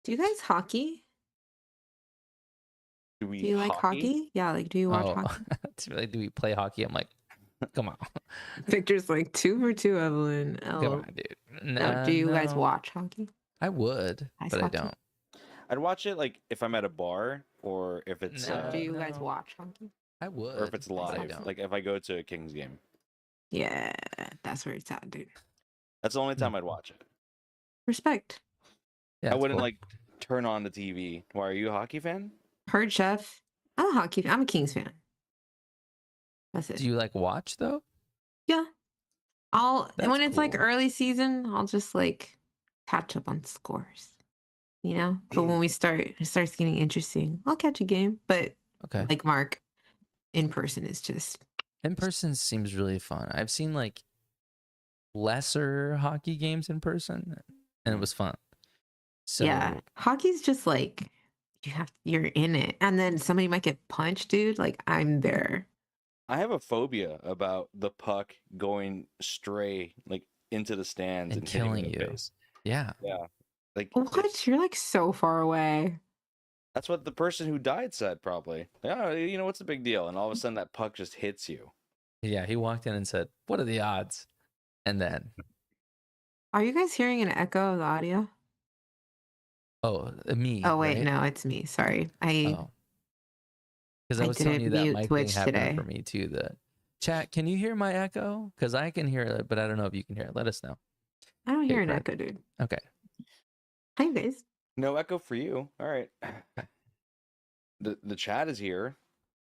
Do you guys hockey? Do Do we you like hockey? hockey? Yeah, like, do you watch Oh, hockey? it's like, do we play hockey? I'm like, come on, Victor's like 2 for 2, Evelyn. come Oh, on, dude. no. Do you guys No, watch hockey? I would, Ice but I hockey? don't. I'd watch it like if I'm at a bar or if it's No, do you guys No. watch hockey? I would, or if it's but I live. don't. Like if I go to a Kings game. Yeah, that's where it's at, dude. That's the only time I'd watch it. Respect. Yeah, I it's wouldn't cool. like turn on the TV. Why, are you a hockey fan? Heard Chef. I'm a hockey fan. I'm a Kings fan. That's it. Do you like watch though? Yeah. That's when it's like cool. early season, I'll just like catch up on scores. You know? But when it starts getting interesting, I'll catch a game. But Okay. like Mark, in person is just In person seems really fun. I've seen like lesser hockey games in person, and it was fun. So yeah. Hockey's just like you're in it. And then somebody might get punched, dude. Like I'm there. I have a phobia about the puck going stray like into the stands and and hitting killing me in the you. face. Yeah. Yeah. Like What? it's- You're like so far away. that's what the person who died said probably. Yeah, you know what's the big deal? And all of a sudden that puck just hits you. Yeah. He walked in and said, "What are the odds?" And then, Are you guys hearing an echo of the audio? me. Oh wait, right? no, it's me. Sorry. Oh. Because I I was telling didn't you that mute mic thing Twitch happened today. for me too. The chat, can you hear my echo? Because I can hear it, but I don't know if you can hear it. Let us know. I don't hear an Fred. echo, dude. Okay. Hi guys. No echo for you. All right. The chat is here.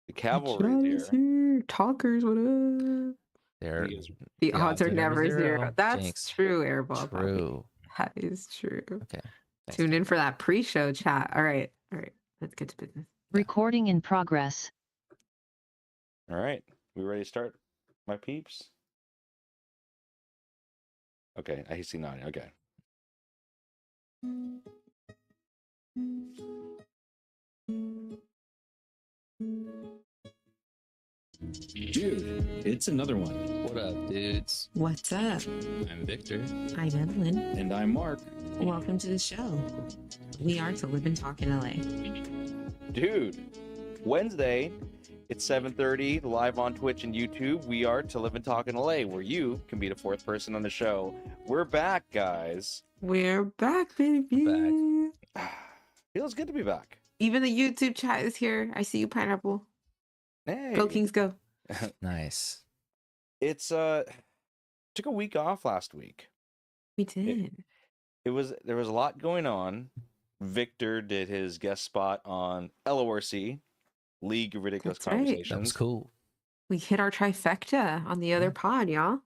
The cavalry is here. Talkers, what up? There. You guys- The odds are never zero. That's Jinx. true, Airball. Puppy. True. That is true. Okay. Thanks, Tune in for that pre-show chat. All right. Let's get to business. Recording in progress. All right. We ready to start, my peeps? Okay, I see nodding. Okay. Dude, it's another one. What up, dudes? What's up? I'm Victor. I'm Evelyn. And I'm Mark. Welcome to the show. We are to live and talk in LA. Dude, Wednesday, it's 7:30, live on Twitch and YouTube. We are To Live and Talk in LA, where you can be the fourth person on the show. We're back, guys. We're back, baby. Feels good to be back. Even the YouTube chat is here. I see you, Pineapple. Hey. Go Kings, go. Nice. It's took a week off last week. We did. There was a lot going on. Victor did his guest spot on LORC, League of Ridiculous That's right. Conversations. That was cool. We hit our trifecta on the other pod, y'all.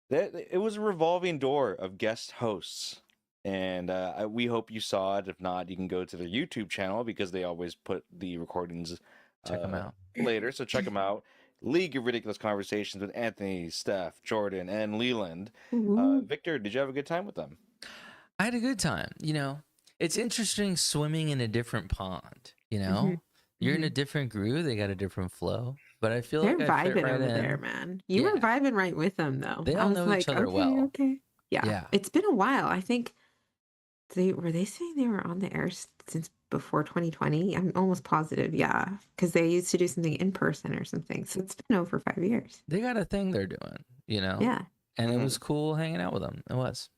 It was a revolving door of guest hosts, and we hope you saw it. If not, you can go to their YouTube channel because they always put the recordings. Check them out later. So check them out. League of Ridiculous Conversations with Anthony, Steph, Jordan, and Leland. Victor, did you have a good time with them? I had a good time. You know, it's interesting swimming in a different pond. You know, you're in a different groove. They got a different flow. But I feel They're like I fit vibing right over in. there, man. You were vibing right with them, though. They all know each other well. Okay. Yeah. It's been a while. I think were they saying they were on the air since before 2020? I'm almost positive. Yeah. Because they used to do something in person or something. So it's been over 5 years. They got a thing they're doing, you know? Yeah. And it was cool hanging out with them. It was.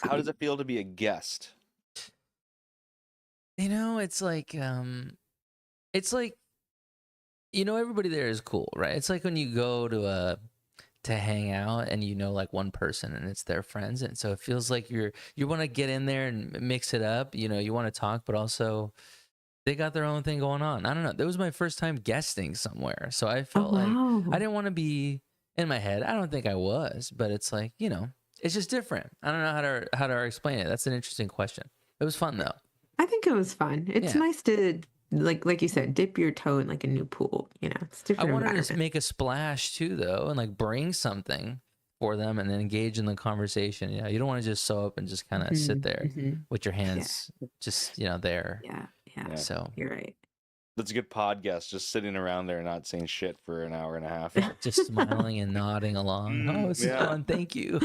How does it feel to be a guest? You know, it's like, you know, everybody there is cool, right? It's like when you go to hang out and you know like one person and it's their friends, and so it feels like you want to get in there and mix it up. You know, you want to talk, but also they got their own thing going on. I don't know. That was my first time guesting somewhere, so I felt like I didn't want to be in my head. I don't think I was, but it's like, you know, it's just different. I don't know how to explain it. That's an interesting question. It was fun though. I think it was fun. It's nice to like you said, dip your toe in like a new pool. You know, it's different. I wanted to make a splash too, though, and like bring something for them, and then engage in the conversation. You know, you don't want to just sew up and just kind of sit there with your hands just there. Yeah. So you're right. That's a good podcast. Just sitting around there, not saying shit for an hour and a half. Just smiling and nodding along. Oh, this is Yeah. fun. Thank you.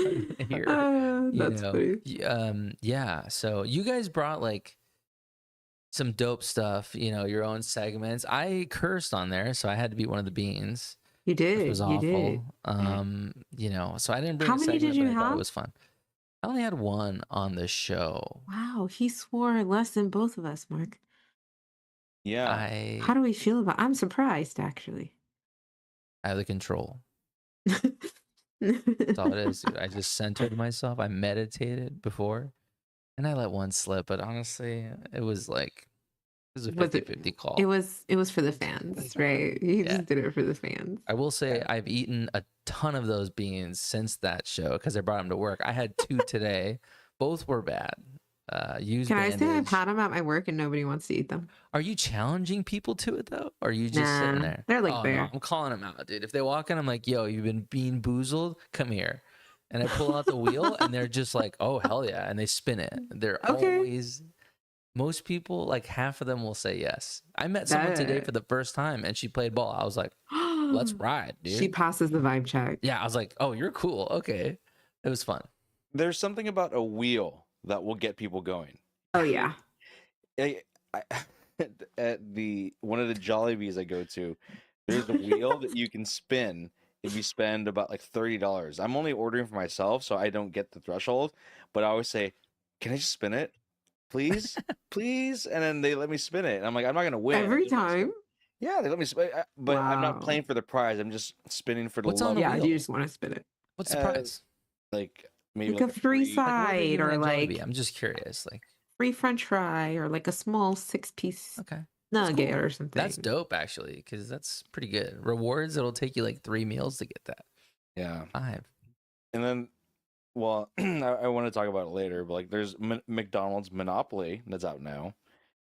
Here, That's funny. yeah. So you guys brought like some dope stuff. Your own segments. I cursed on there, so I had to be one of the beans. You Which did. was You awful. did. So I didn't bring How a many did segment, you but I thought have? it was fun. I only had one on the show. Wow, he swore less than both of us, Mark. Yeah. How do we feel about? I'm surprised, actually. I have the control. That's all it is, dude. I just centered myself. I meditated before, and I let one slip. But honestly, it was a Was it- 50-50 call. It was for the fans, right? You just did it for the fans. I will say I've eaten a ton of those beans since that show because I brought them to work. I had 2 today. Both were bad. Used Can I say I've bandage. had them at my work and nobody wants to eat them? Are you challenging people to it though? Or are you just sitting Nah, there? they're like Oh, there. No, I'm calling them out, dude. If they walk in, I'm like, yo, you've been bean boozled? Come here. And I pull out the wheel and they're just like, oh, hell yeah. And they spin it. They're Okay. always, most people, like half of them will say yes. I met someone today That- for the first time and she played ball. I was like, let's ride, dude. She passes the vibe check. Yeah, I was like, oh, you're cool. Okay. It was fun. There's something about a wheel that will get people going. Oh yeah. I, at one of the Jollibees I go to, there's a wheel that you can spin if you spend about like $30. I'm only ordering for myself, so I don't get the threshold. But I always say, "Can I just spin it, please, please?" And then they let me spin it, and I'm like, "I'm not gonna win." Every They let me spin- time. Yeah, they let me spin, but I'm not Wow. playing for the prize. I'm just spinning for the What's on love. the Yeah, wheel? you just want to spin it. What's the Uh, prize? Like maybe Like a free free- Like, what are they side giving or at like Jollibee? I'm just curious. Like, free French fry or like a small 6-piece okay. nugget cool. or something. That's dope, actually, because that's pretty good. Rewards, it'll take you like 3 meals to get that. Yeah. 5. And then, well, I want to talk about it later, but like there's McDonald's Monopoly that's out now.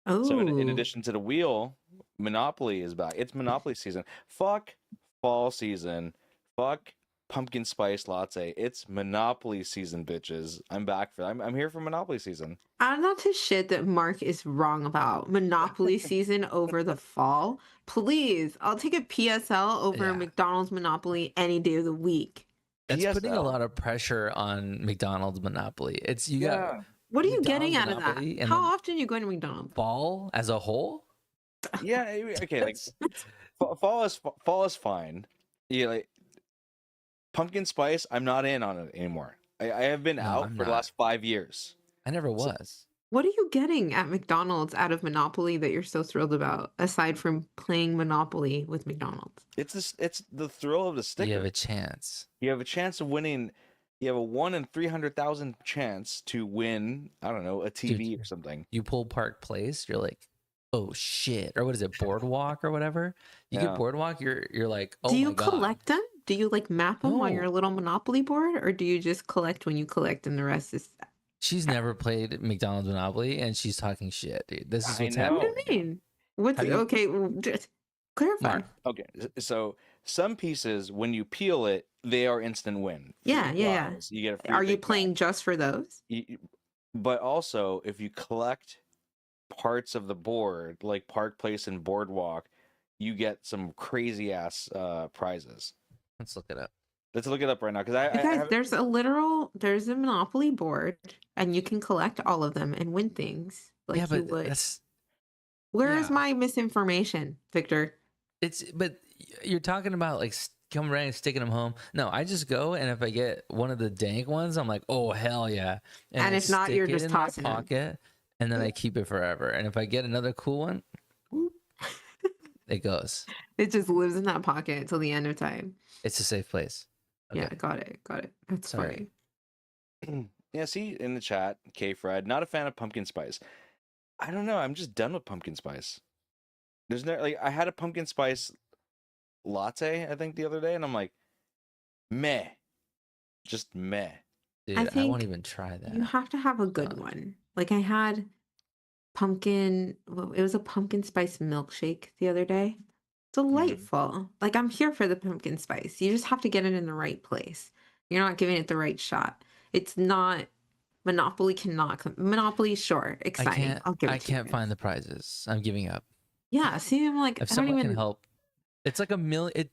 Oh, So in addition to the wheel, Monopoly is back. It's Monopoly season. Fuck fall season. Fuck pumpkin spice latte. It's Monopoly season, bitches. I'm back for. I'm here for Monopoly season. I'm not to shit that Mark is wrong about Monopoly season over the fall. Please, I'll take a PSL over Yeah. McDonald's Monopoly any day of the week. That's putting a PSL. lot of pressure on McDonald's Monopoly. It's you got What are you getting McDonald's out of that? Monopoly and How then- often are you going to McDonald's? fall as a whole. Yeah. Okay. Like fall is fine. Yeah. Like pumpkin spice, I'm not in on it anymore. I have been No, out I'm for the not. last 5 years. I never was. What are you getting at McDonald's out of Monopoly that you're so thrilled about, aside from playing Monopoly with McDonald's? It's the thrill of the sticker. You have a chance. You have a chance of winning. You have a 1 in 300,000 chance to win. I don't know, a TV or something. You pull Park Place, you're like, oh shit, or what is it, Boardwalk or whatever? You Yeah. get Boardwalk, you're like, oh Do you my God. collect them? Do you like map them on No. your little Monopoly board, or do you just collect when you collect and the rest is? She's never played McDonald's Monopoly, and she's talking shit, dude. This is I what's know. What happening. do you mean? What's Have you- okay? Just clarify. Mark, Okay, so some pieces when you peel it, they are instant win. Yeah, Free yeah. prize. You get a free Are you Big Mac. playing just for those? But also, if you collect parts of the board, like Park Place and Boardwalk, you get some crazy ass prizes. let's look it up. Let's look it up right now because I Guys, haven't- there's a Monopoly board, and you can collect all of them and win things like yeah, you but would. that's Where is yeah. my misinformation, Victor? but you're talking about like come around and sticking them home. No, I just go and if I get one of the dank ones, I'm like, oh hell yeah. And I if not, stick you're it just in my tossing 'em. pocket, and then I keep it forever. And if I get another cool one, it goes. It just lives in that pocket until the end of time. It's a safe place. Okay. Yeah, got it. That's Sorry. funny. Yeah, see in the chat, K Fred, not a fan of pumpkin spice. I don't know. I'm just done with pumpkin spice. There's no like I had a pumpkin spice latte, I think, the other day, and I'm like, meh. Just meh. Dude, I I won't think even try that. You have to have a good Done. one. Like I had pumpkin, it was a pumpkin spice milkshake the other day. Delightful. Like I'm here for the pumpkin spice. You just have to get it in the right place. You're not giving it the right shot. It's not Monopoly sure, exciting. I'll give it I to you can't guys. find the prizes. I'm giving up. Yeah, see, I'm like, If I don't someone can even. help, it's like a million. It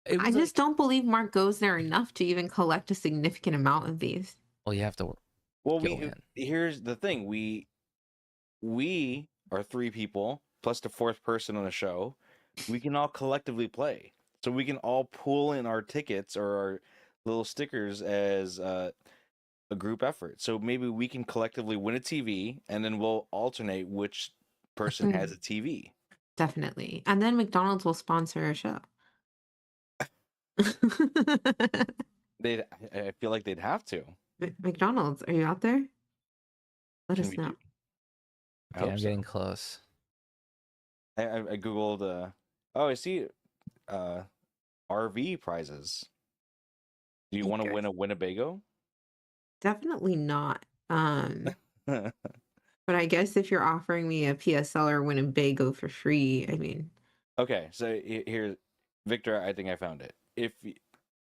I was just like, don't believe Mark goes there enough to even collect a significant amount of these. well, you have to Well, go in. here's the thing. We are three people plus the fourth person on the show. We can all collectively play. So we can all pull in our tickets or our little stickers as a group effort. So maybe we can collectively win a TV and then we'll alternate which person has a TV. Definitely. And then McDonald's will sponsor a show. I feel like they'd have to. McDonald's, are you out there? Let Can us we know. do? I Okay, hope I'm so. getting close. I googled. Oh, I see. RV prizes. Do you want to Okay. win a Winnebago? Definitely not. But I guess if you're offering me a PSL or Winnebago for free, I mean, Okay, so here, Victor, I think I found it.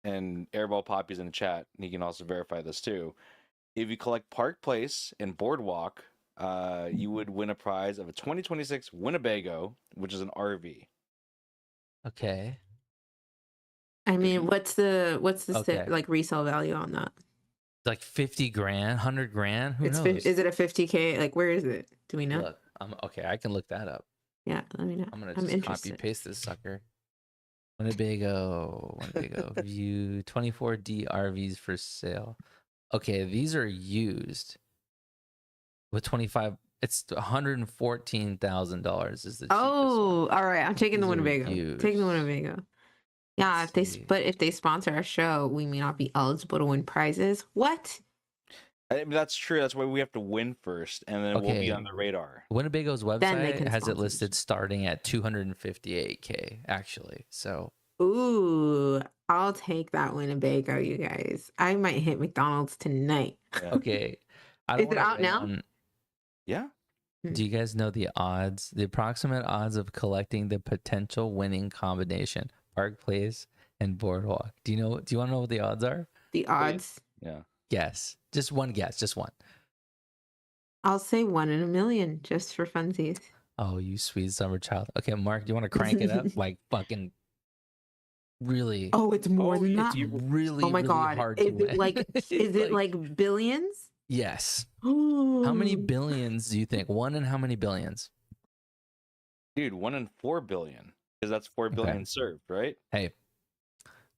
And Airball Poppy's in the chat, and he can also verify this too. If you collect Park Place and Boardwalk, you would win a prize of a 2026 Winnebago, which is an RV. Okay. I mean, you- what's the Okay. like resale value on that? Like 50 grand, 100 grand. Who Is knows? it a 50K? Like, where is it? Do we know? Look, okay. I can look that up. Yeah, let me know. I'm gonna I'm just copy interested. paste this sucker. Winnebago view 24D RVs for sale. Okay, these are used with 25. It's $114,000 is the cheapest one. Oh, all right. I'm taking the These are Winnebago. Taking the used. Winnebago. Yeah, Let's see. but if they sponsor a show, we may not be eligible to win prizes. What? I mean, that's true. That's why we have to win first, and then we'll be Okay. on the radar. Winnebago's Then they website can has it sponsor the listed starting at 258K actually. So Ooh, I'll take that Winnebago, you guys. I might hit McDonald's tonight. Yeah. okay. I don't Is it wanna out rain now? on- Yeah. Do you guys know the approximate odds of collecting the potential winning combination, Park Place and Boardwalk? Do you want to know what the odds are? The odds. Yeah. Guess. Just one guess, just one. I'll say 1 in a million just for funsies. Oh, you sweet summer child. Okay, Mark, do you want to crank it up? Like fucking really. Oh, it's more than It's that. really, Oh my really God. hard Is to win. it like It's is it like billions? Yes. How How many billions do you think? One in how many billions? Dude, 1 in 4 billion. Because that's 4 billion served, right? Hey,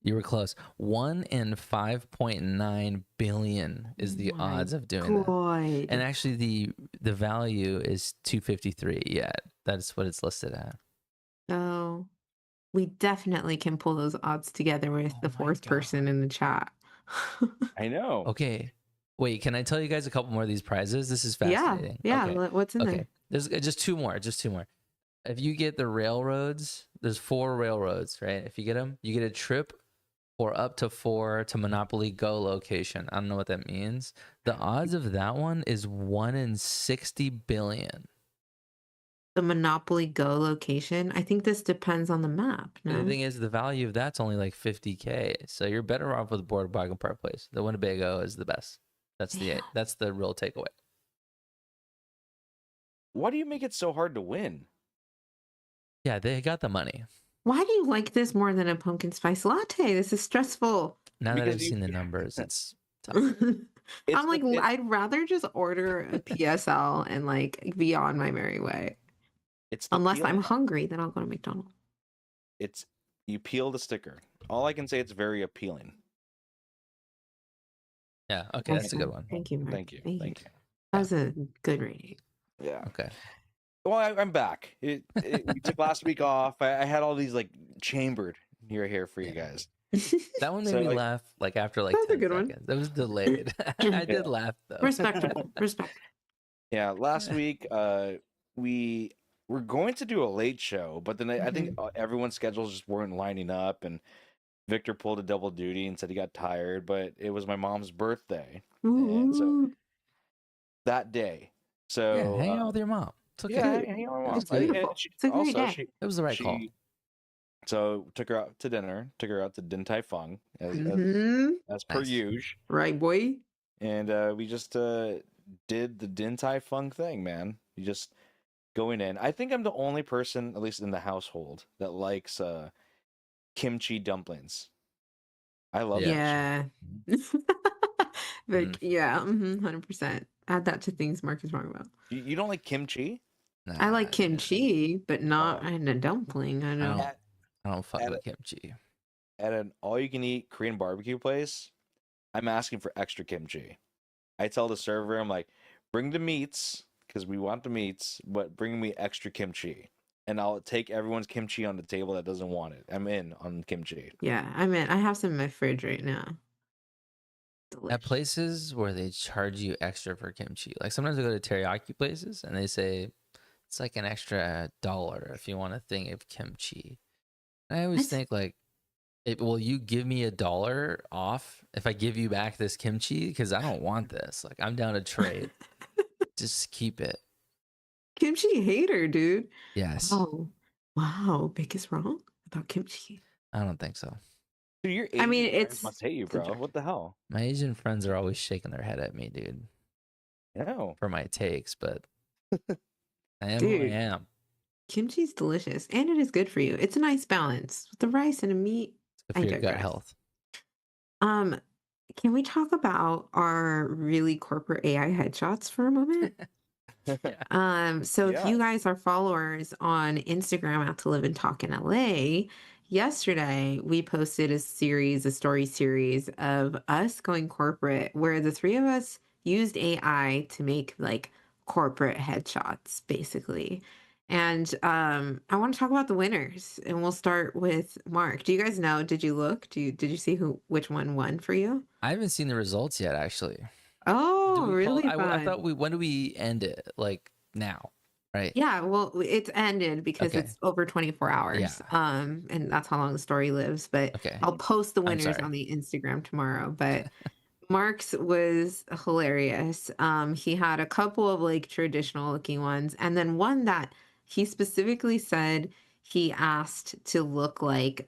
you were close. 1 in 5.9 billion is the My odds of doing that. God. And actually the value is 253. Yeah, that's what it's listed at. So we definitely can pull those odds together with Oh the my fourth person God. in the chat. I know. Okay. Wait, can I tell you guys a couple more of these prizes? This is Yeah. fascinating. Yeah. Okay. What's in Okay. there? There's just two more. If you get the railroads, there's 4 railroads, right? If you get them, you get a trip for up to 4 to Monopoly Go location. I don't know what that means. The odds of that one is 1 in 60 billion. The Monopoly Go location. I think this depends on the map. The No. thing is, the value of that's only like 50K. So you're better off with Boardwalk and Park Place. The Winnebago is the best. That's Yeah. the real takeaway. Why do you make it so hard to win? Yeah, they got the money. Why do you like this more than a pumpkin spice latte? This is stressful. Now that Because I've you- seen the numbers, it's tough. I'm It's like, the- I'd rather just order a PSL and like be on my merry way. It's the Unless peel- I'm hungry, then I'll go to McDonald's. It's you peel the sticker. All I can say, it's very appealing. Yeah, okay, that's a good one. Thank you, Mark. Thank you. Thank you. That was a good rating. Yeah. Okay. Well, I'm back. We took last week off. I had all these like chambered here for you guys. That one made So, me like- laugh like after like That was a 10 good one. seconds. That was delayed. I did laugh though. Respectable. Respect. Yeah, last week we were going to do a late show, but then I think everyone's schedules just weren't lining up, and Victor pulled a double duty and said he got tired. But it was my mom's birthday And so- Ooh. that day. Yeah, So hang out with your mom. It's okay. yeah, hang out with my It's mom. And beautiful. It's a great also, day. It was the right call. So took her out to dinner. Took her out to Din Tai Fung Mhm. as per Nice. usual, Right, boy. and we just did the Din Tai Fung thing, man. You just going in. I think I'm the only person, at least in the household, that likes kimchi dumplings. I love Yeah. that shit. Yeah. Mm. Yeah, 100%. Add that to things Mark is wrong about. You don't like kimchi? I like Nah, kimchi, but not Oh. in a dumpling. I I know. don't. I don't fuck at with kimchi. At an all-you-can-eat Korean barbecue place, I'm asking for extra kimchi. I tell the server, I'm like, bring the meats because we want the meats, but bring me extra kimchi, and I'll take everyone's kimchi on the table that doesn't want it. I'm in on kimchi. Yeah, I have some in my fridge right now. At Delicious. places where they charge you extra for kimchi, like sometimes I go to teriyaki places and they say it's like an extra $1 if you want a thing of kimchi. And I always That's- think like, will you give me $1 off if I give you back this kimchi? Because I don't want this. Like I'm down to trade. Just keep it. Kimchi hater, dude. Yes. Oh, wow. Biggest wrong about kimchi. I don't think so. Dude, your I mean, Asian friends it's must hate you, it's a bro. joke. What the hell? My Asian friends are always shaking their head at me, dude, No. for my takes, but I am who I Dude. am. Kimchi's delicious and it is good for you. It's a nice balance with the rice and the meat. It's good I for your gut digress. health. Can we talk about our really corporate AI headshots for a moment? So if Yeah. you guys are followers on Instagram at To Live and Talk in LA, yesterday we posted a story series of us going corporate where the three of us used AI to make like corporate headshots, basically. And I want to talk about the winners, and we'll start with Mark. Do you guys know? Did you look? Did you see which one won for you? I haven't seen the results yet, actually. Oh, really I thought fun. when do we end it? Like now, right? Yeah, well, it's ended because Okay. it's over 24 hours. Yeah. And that's how long the story lives. But Okay. I'll post the I'm winners sorry. on the Instagram tomorrow. But Mark's was hilarious. He had a couple of like traditional looking ones, and then one that he specifically said he asked to look like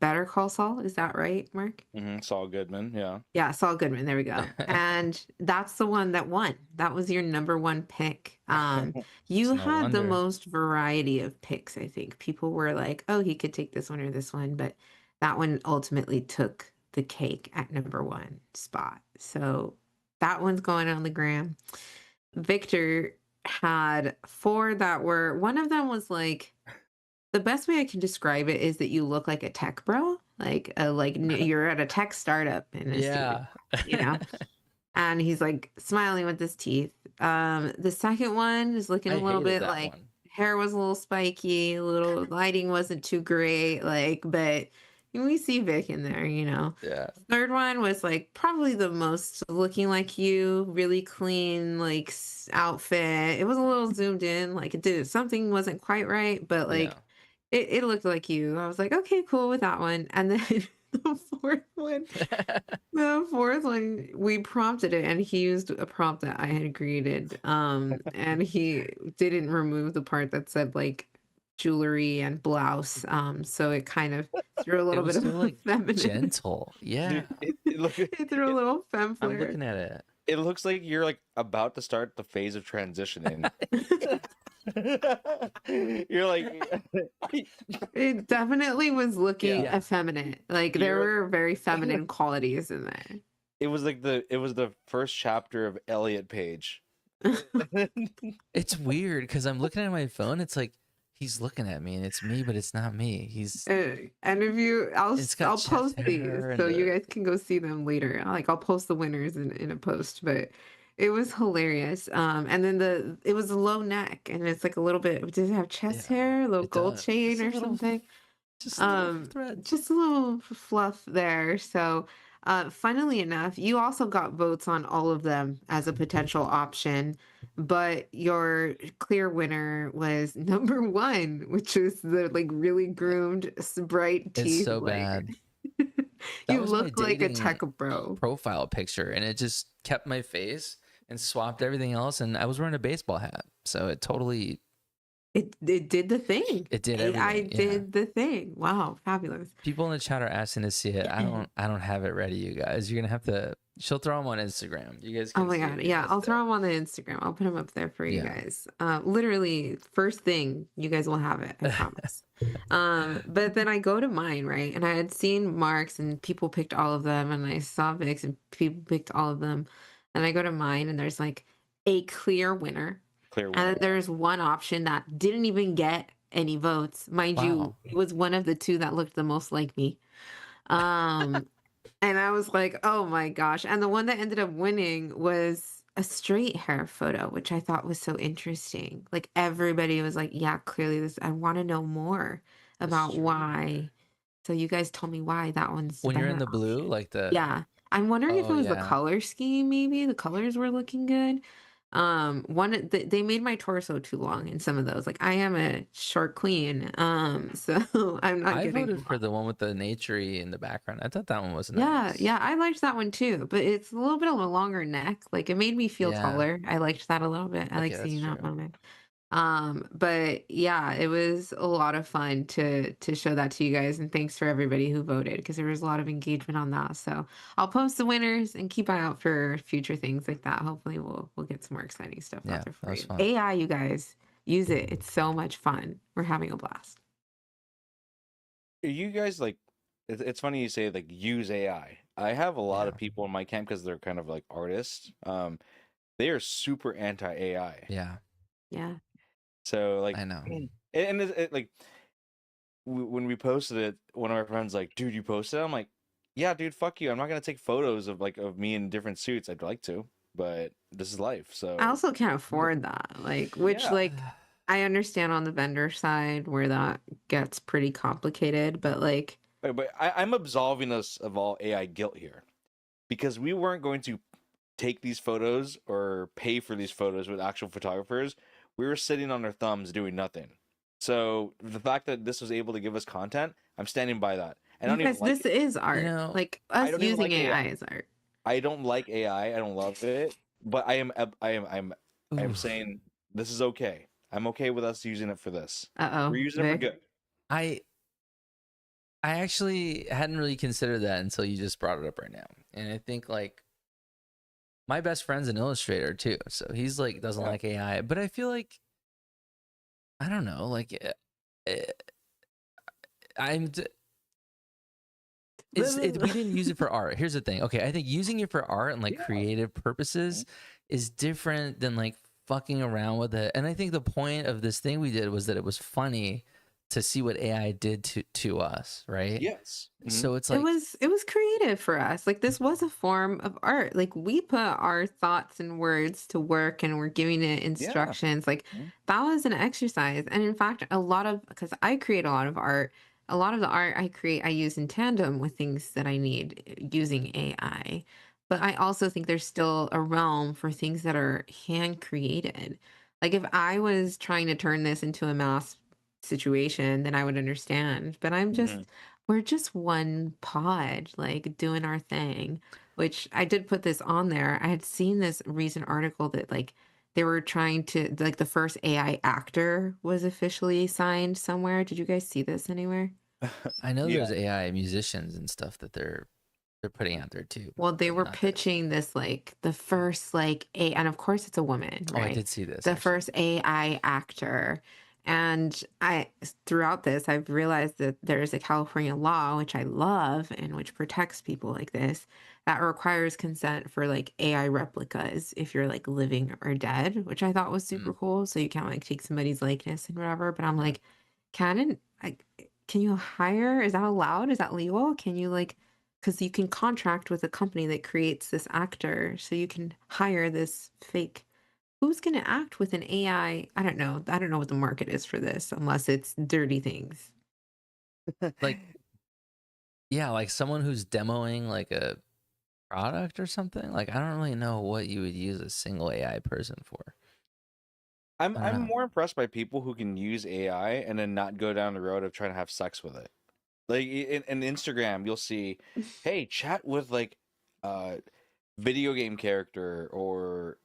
Better Call Saul. Is that right, Mark? Saul Goodman. Yeah. Yeah, Saul Goodman. There we go. And that's the one that won. That was your number one pick. You It's no had the wonder. most variety of picks, I think. People were like, oh, he could take this one or this one, but that one ultimately took the cake at number one spot. So that one's going on the gram. Victor had four that were, one of them was like, the best way I can describe it is that you look like a tech bro, you're at a tech startup in a Yeah. you know. And he's like smiling with his teeth. The second one is looking I a little hated bit that like one. hair was a little spiky, a little lighting wasn't too great, but we see Vic in there, you know. Yeah. Third one was like probably the most looking like you, really clean, like outfit. It was a little zoomed in, like it did something wasn't quite right, but like it looked like you. I was like, okay, cool with that one. And then the fourth one, we prompted it, and he used a prompt that I had created. And he didn't remove the part that said like jewelry and blouse. So it kind of threw a It little was bit so of a like feminine. gentle. Yeah. Dude, He threw a little femme I'm flair. looking at it. it looks like you're like about to start the phase of transitioning. You're like, It definitely was looking Yeah. effeminate. Like there You're- were very feminine qualities in there. it was the first chapter of Elliot Page. It's weird because I'm looking at my phone. It's like he's looking at me and it's me, but it's not me. He's And if you, It's got I'll chest post these hair so and you the- guys can go see them later. I'll post the winners in a post, but it was hilarious. And then it was a low neck, and it's like a little bit. Does it have chest Yeah, hair, a little it gold does. chain Just a or little something? just a little thread. Just a little fluff there. So, funnily enough, you also got votes on all of them as a potential option, but your clear winner was number one, which was the like really groomed, bright It's teeth. so like, bad. you was my look like a dating tech bro. Profile picture, and it just kept my face and swapped everything else. And I was wearing a baseball hat, so it totally It did the thing. It did AI everything. Yeah. did the thing. Wow, fabulous. People in the chat are asking to see it. I don't have it ready, you guys. You're gonna have to. She'll throw them on Instagram. You guys Oh can my see it. god, You're yeah, gonna I'll have throw to. them on the Instagram. I'll put them up there for you Yeah. guys. Literally, first thing, you guys will have it. I promise. But then I go to mine, right? And I had seen Mark's and people picked all of them, and I saw Vic's and people picked all of them. And I go to mine, and there's like a clear winner. Clear And winner. then there's one option that didn't even get any votes. Mind you, Wow. it was one of the two that looked the most like me. Um, and I was like, oh my gosh. And the one that ended up winning was a straight hair photo, which I thought was so interesting. Like everybody was like, yeah, clearly this, I want to know more about straight why. So you guys told me why that one's the When you're better in the blue, option. like the. Yeah. I'm wondering if Oh it was the yeah. color scheme, maybe the colors were looking good. They made my torso too long in some of those. Like I am a short queen. So I'm not I getting voted for the one with the naturey in the background. I thought that one was yeah, nice. yeah, I liked that one too, but it's a little bit of a longer neck. Like it made me feel Yeah. taller. I liked that a little bit. I like Okay, that's seeing that true. moment. But yeah, it was a lot of fun to show that to you guys, and thanks for everybody who voted because there was a lot of engagement on that. So I'll post the winners and keep eye out for future things like that. Hopefully we'll get some more exciting stuff Yeah, out there that for was you. fun. AI, you guys, use it. It's so much fun. We're having a blast. Are you guys like? It's funny you say like use AI. I have a lot of Yeah. people in my camp because they're kind of like artists. They are super anti AI. Yeah, Yeah. So like, I know. and like when we posted it, one of our friends like, dude, you posted it? I'm like, yeah, dude, fuck you. I'm not gonna take photos of like of me in different suits. I'd like to, but this is life. So I also can't afford that. Like, which Yeah. like I understand on the vendor side where that gets pretty complicated, but like but I'm absolving us of all AI guilt here because we weren't going to take these photos or pay for these photos with actual photographers. We were sitting on our thumbs doing nothing. So the fact that this was able to give us content, I'm standing by that. And I don't even because like this is art. know, Like I us don't even using like AI AI. is art. I don't like AI. I don't love it. But I am oof. saying this is okay. I'm okay with us using it for this. Uh-oh. We're using it for Vic. good. I actually hadn't really considered that until you just brought it up right now. And I think like my best friend's an illustrator too. So he's like doesn't Yeah. like AI, but I feel like I don't know, like I'm we didn't use it for art. Here's the thing. Okay, I think using it for art and like Yeah. creative purposes is different than like fucking around with it. And I think the point of this thing we did was that it was funny to see what AI did to us, right? Yes. So it's It like was creative for us. Like this was a form of art. Like we put our thoughts and words to work and we're giving it instructions. Like Mhm. that was an exercise. And in fact, a lot of because I create a lot of art, a lot of the art I create I use in tandem with things that I need using AI. But I also think there's still a realm for things that are hand created. Like if I was trying to turn this into a mass situation, then I would understand. But I'm just Mhm. we're just one pod, like doing our thing, which I did put this on there. I had seen this recent article that like they were trying to like the first AI actor was officially signed somewhere. Did you guys see this anywhere? I know Yeah. there's AI musicians and stuff that they're putting out there too. Well, they but were not this. pitching this like the first like a and of course it's a woman, Oh, I right? did see this. The actually. first AI actor. And I throughout this I've realized that there's a California law which I love and which protects people like this that requires consent for like AI replicas if you're like living or dead, which I thought was super cool. So you can't like take somebody's likeness and whatever. But I'm like, can you hire? Is that allowed? Is that legal? Can you like because you can contract with a company that creates this actor so you can hire this fake who's going to act with an AI. I don't know. I don't know what the market is for this unless it's dirty things. Like yeah, like someone who's demoing like a product or something. Like I don't really know what you would use a single AI person for. I'm I don't know. more impressed by people who can use AI and then not go down the road of trying to have sex with it. Like in Instagram, you'll see, hey, chat with like video game character or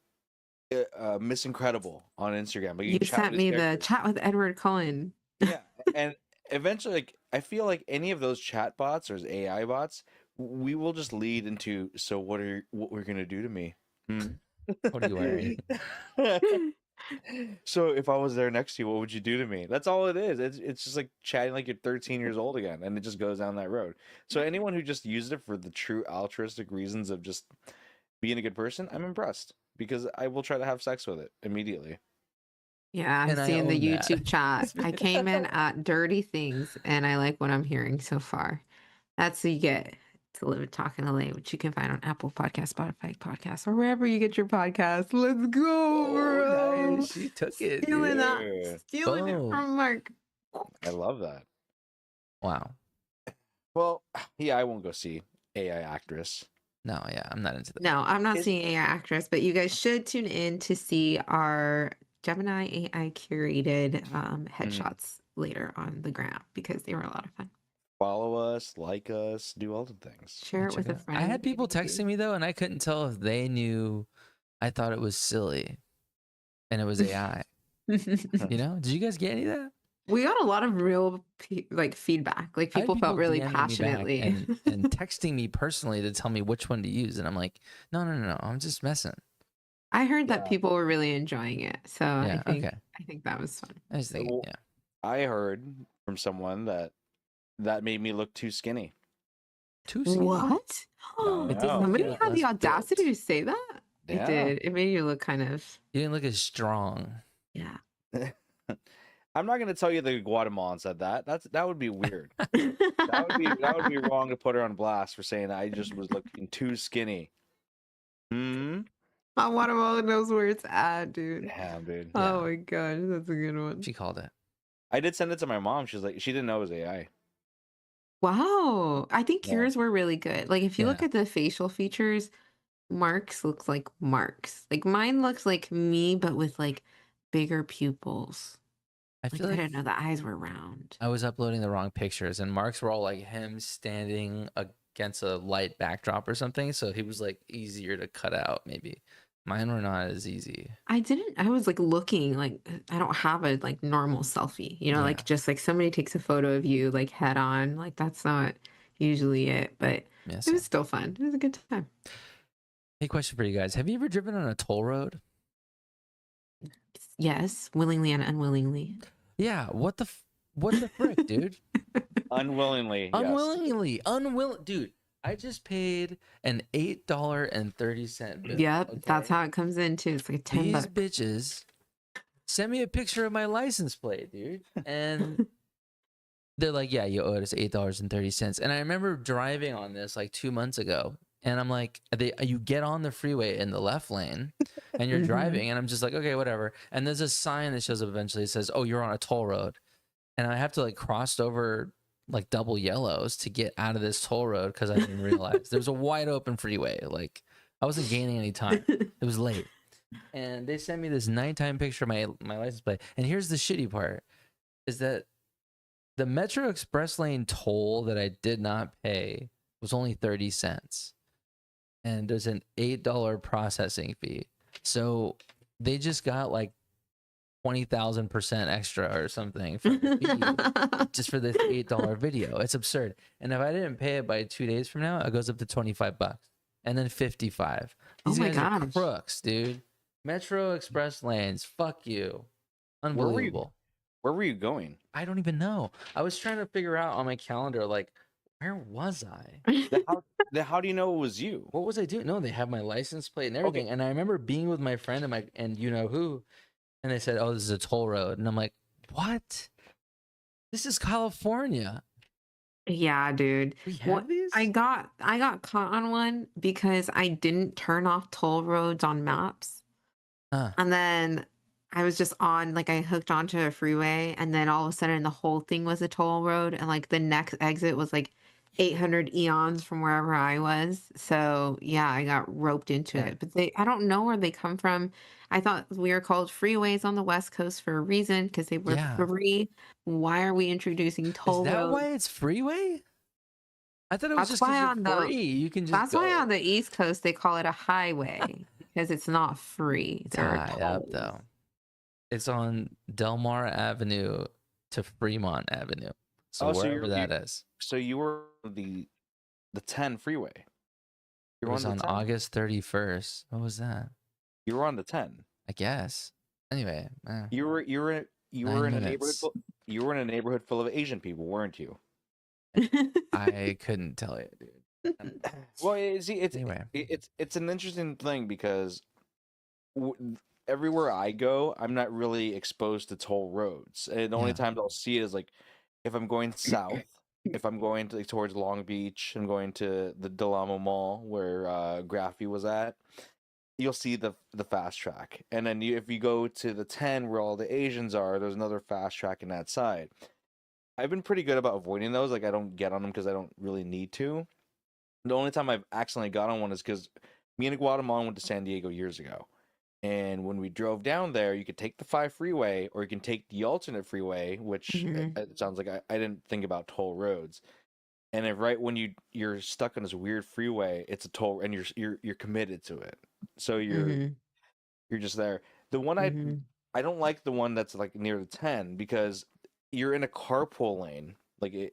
Miss Incredible on Instagram. Like, You can chat sent with his me the characters. chat with Edward Cullen. Yeah, and eventually, like, I feel like any of those chat bots or AI bots, we will just lead into. So, what we're gonna do to me? Hmm? What are you wearing? So, if I was there next to you, what would you do to me? That's all it is. It's just like chatting like you're 13 years old again, and it just goes down that road. So, anyone who just used it for the true altruistic reasons of just being a good person, I'm impressed because I will try to have sex with it immediately. Yeah, I'm And I seeing the own that. YouTube chat. I came in at dirty things, and I like what I'm hearing so far. That's what you get to Live and Talk in LA, which you can find on Apple Podcasts, Spotify Podcasts, or wherever you get your podcasts. Let's go, bro. Oh, nice. She took it, Stealing dude. that, Yeah. stealing it Boom. from Mark. I love that. Wow. Well, yeah, I won't go see AI actress. No, yeah, I'm not into that. No, I'm not Is- seeing AI actress, but you guys should tune in to see our Gemini AI curated headshots later on the gram because they were a lot of fun. Follow us, like us, do all the things. Share it Check with a it out. friend. I had people if you- texting me though, and I couldn't tell if they knew. I thought it was silly, and it was AI. You know? Did you guys get any of that? We got a lot of real like feedback. Like I had people felt really DMing me back passionately. and texting me personally to tell me which one to use, and I'm like, no, I'm just messing. I heard that Yeah. people were really enjoying it, so Yeah, I think that was fun. I just think, Well, yeah. I heard from someone that made me look too skinny. Too skinny. What? It didn't Somebody look had the less audacity built. to say that. Yeah. It did. It made you look kind of You didn't look as strong. yeah. I'm not gonna tell you the Guatemalan said that. That would be weird. that would be wrong to put her on blast for saying I just was looking too skinny. Hmm. I want to all knows where it's at, dude. Damn, dude. Oh my gosh, that's a good one. She called it. I did send it to my mom. She was like, she didn't know it was AI. Wow. I think Yeah. yours were really good. Like if you look Yeah. at the facial features, Mark's looks like Mark's. Like mine looks like me, but with like bigger pupils. I Like feel I like didn't know the eyes were round. I was uploading the wrong pictures, and Mark's were all like him standing against a light backdrop or something. So he was like easier to cut out, maybe. Mine were not as easy. I was like looking like I don't have a like normal selfie, you know, Yeah. like just like somebody takes a photo of you like head on, like that's not usually it, but Yes. it was still fun. It was a good time. Hey, question for you guys: have you ever driven on a toll road? Yes, willingly and unwillingly. Yeah. What the frick, dude? Unwillingly. Yes. Unwilling, dude. I just paid an $8.30 bill. Yep, that's okay? how it comes in too. It's like $10. These bitches send me a picture of my license plate, dude, and they're like, "Yeah, you owe us $8.30." And I remember driving on this like 2 months ago, and I'm like, you get on the freeway in the left lane, and you're Mhm. driving, and I'm just like, okay, whatever. And there's a sign that shows up eventually. It says, "Oh, you're on a toll road," and I have to like cross over like double yellows to get out of this toll road because I didn't realize there was a wide open freeway. Like I wasn't gaining any time. It was late. And they sent me this nighttime picture of my license plate. And here's the shitty part is that the Metro Express lane toll that I did not pay was only 30 cents. And there's an $8 processing fee. So they just got like 20,000% extra or something for the fee just for this $8 video. It's absurd. And if I didn't pay it by 2 days from now, it goes up to $25 and then 55. Oh These my guys are gosh. crooks, dude. Metro Express lanes, fuck you. were you- Unbelievable. Where were you going? I don't even know. I was trying to figure out on my calendar, like, where was I? How do you know it was you? What was I doing? No, they have my license plate and everything. And I remember being with my friend and you know who, and they said, "Oh, this is a toll road," and I'm like, "What? This is California. Yeah, dude. We have What- these." I got caught on one because I didn't turn off toll roads on maps. Huh. And then I was just on like I hooked onto a freeway and then all of a sudden the whole thing was a toll road and like the next exit was like 800 eons from wherever I was. So yeah, I got roped into Yeah. it. But I don't know where they come from. I thought we were called freeways on the West Coast for a reason because they were Yeah. free. Why are we introducing toll Is that roads? why it's freeway? I thought it was That's just 'cause why you're on the- free. You can just That's go. why on the East Coast they call it a highway. because it's not free. It's There are high up tolls. though. It's on Delmar Avenue to Fremont Avenue. So Oh, so wherever that you're is. so you were on the 10 freeway. It You were was on on the 10. August 31st. What was that? You were on the 10. I guess. Anyway, You were you were you 9 were in a neighborhood minutes. you were in a neighborhood full of Asian people, weren't you? I couldn't tell you, dude. Well, see, Anyway. it's an interesting thing because everywhere I go, I'm not really exposed to toll roads, and the only Yeah. times I'll see it is like if I'm going south, if I'm going to, like, towards Long Beach, I'm going to the Del Amo Mall where Graffy was at. You'll see the fast track, and then if you go to the 10 where all the Asians are, there's another fast track in that side. I've been pretty good about avoiding those. Like I don't get on them because I don't really need to. The only time I've accidentally got on one is because me and a Guatemalan went to San Diego years ago. And when we drove down there, you could take the 5 freeway or you can take the alternate freeway, which it sounds like I didn't think about toll roads. And then right when you're stuck on this weird freeway, it's a toll, and you're committed to it. So you're just there. The one I don't like the one that's like near the 10 because you're in a carpool lane,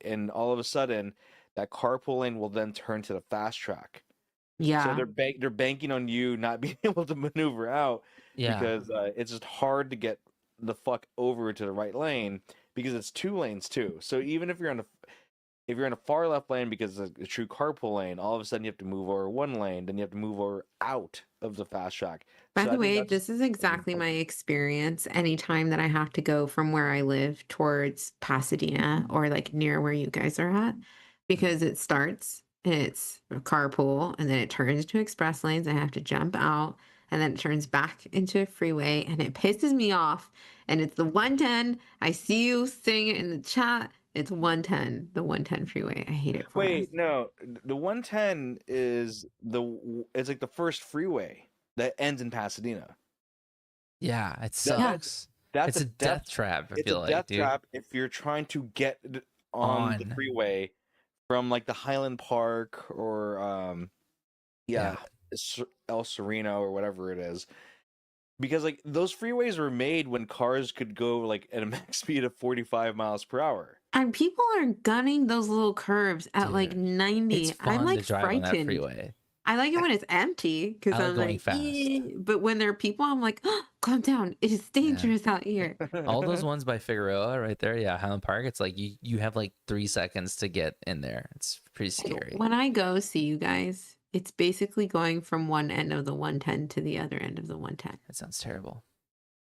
and all of a sudden that carpool lane will then turn to the fast track. So Yeah. they're banking on you not being able to maneuver out Yeah. because it's just hard to get the fuck over to the right lane because it's 2 lanes too. So even if you're in a far left lane because it's a true carpool lane, all of a sudden you have to move over 1 lane, then you have to move over out of the fast track. By So I the think way, that's this is exactly my experience anytime that I have to go from where I live towards Pasadena or like near where you guys are at, because it starts and it's a carpool and then it turns into express lanes. I have to jump out and then it turns back into a freeway and it pisses me off. And it's the 110. I see you saying it in the chat. It's 110, the 110 freeway. I hate it for us. Wait, no, the 110 is it's like the first freeway that ends in Pasadena. Yeah, it That- sucks. That's It's a death trap, I It's feel a like, death dude. trap if you're trying to get on the On. freeway from like the Highland Park or Yeah. El Sereno or whatever it is. Because like those freeways were made when cars could go like at a max speed of 45 miles per hour. And people are gunning those little curves at like Dude, 90. It's fun I'm like to drive on that frightened. freeway. I like it when it's empty because I like I'm going like, fast. "Eh," but when there are people, I'm like, oh, calm down. It is dangerous out here. All those ones by Figueroa right there, yeah, Highland Park, it's like you have like 3 seconds to get in there. It's pretty scary. When I go see you guys, it's basically going from one end of the 110 to the other end of the 110. That sounds terrible.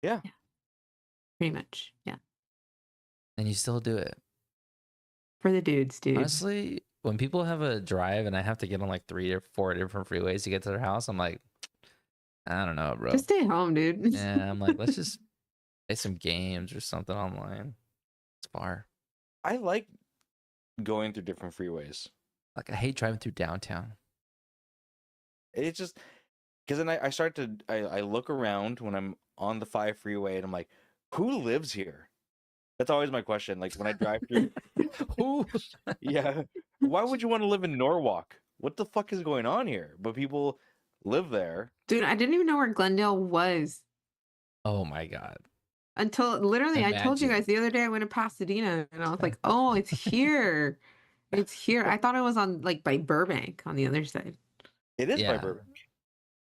Pretty much. Yeah. And you still do it. For the dudes, dude. Honestly, when people have a drive and I have to get on like 3 or 4 different freeways to get to their house, I'm like, I don't know, bro. Just stay home, dude. Yeah, I'm like, let's just play some games or something online. It's far. I like going through different freeways. Like, I hate driving through downtown. It's just because then I start to I look around when I'm on the 5 freeway and I'm like, who lives here? That's always my question. Like when I drive through, Ooh. yeah, why would you want to live in Norwalk? What the fuck is going on here? But people live there. Dude, I didn't even know where Glendale was Oh my God. until literally I told you Imagine. guys the other day I went to Pasadena and I was like, oh, it's here. It's here. I thought it was on like by Burbank on the other side. It is by Yeah. Burbank.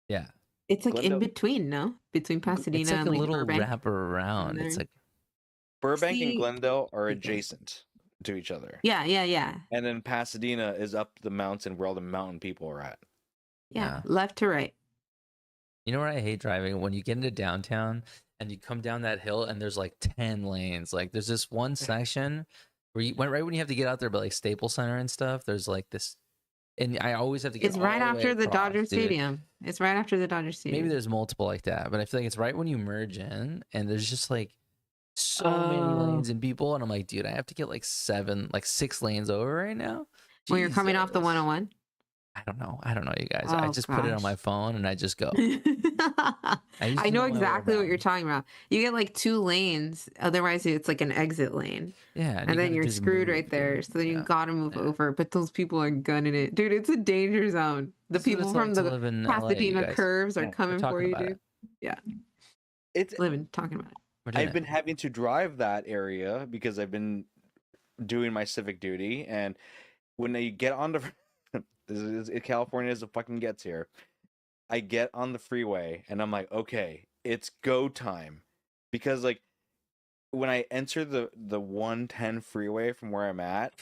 Yeah. It's like Glendale- in between, no? Between Pasadena It's like and a like little Burbank. wrapper around. It's there. like, Burbank and See- Glendale are Okay. adjacent to each other. Yeah, yeah, yeah. And then Pasadena is up the mountain where all the mountain people are at. Yeah. Yeah. Left to right. you know where I hate driving? When you get into downtown and you come down that hill and there's like 10 lanes. Like there's this one section where you went right when you have to get out there, but like Staples Center and stuff, there's like this, and I always have to get It's right all the way after the across, Dodger dude. Stadium. It's right after the Dodger Stadium. Maybe there's multiple like that, but I feel like it's right when you merge in and there's just like so many Oh. lanes and people. And I'm like, dude, I have to get like 6 lanes over right now. when you're coming off the Jesus. 101. I don't know, you guys. I Oh, just put it on gosh. my phone and I just go. used I to know know my way exactly what around. you're talking about. You get like 2 lanes, otherwise it's like an exit lane. Yeah. And then gotta you're just screwed move, right there. dude. So then you Yeah. gotta move Yeah. over. But those people are gunning it. Dude, it's a danger zone. The This is what people it's from like to the live in LA, you Pasadena guys. curves are Yeah, we're coming for talking you, about dude. it. Yeah, It's living, talking about it. We're doing I've been having to drive that area because I've been doing my civic duty, and when they get on the California as it fucking gets here, I get on the freeway and I'm like, okay, it's go time, because like when I enter the 110 freeway from where I'm at,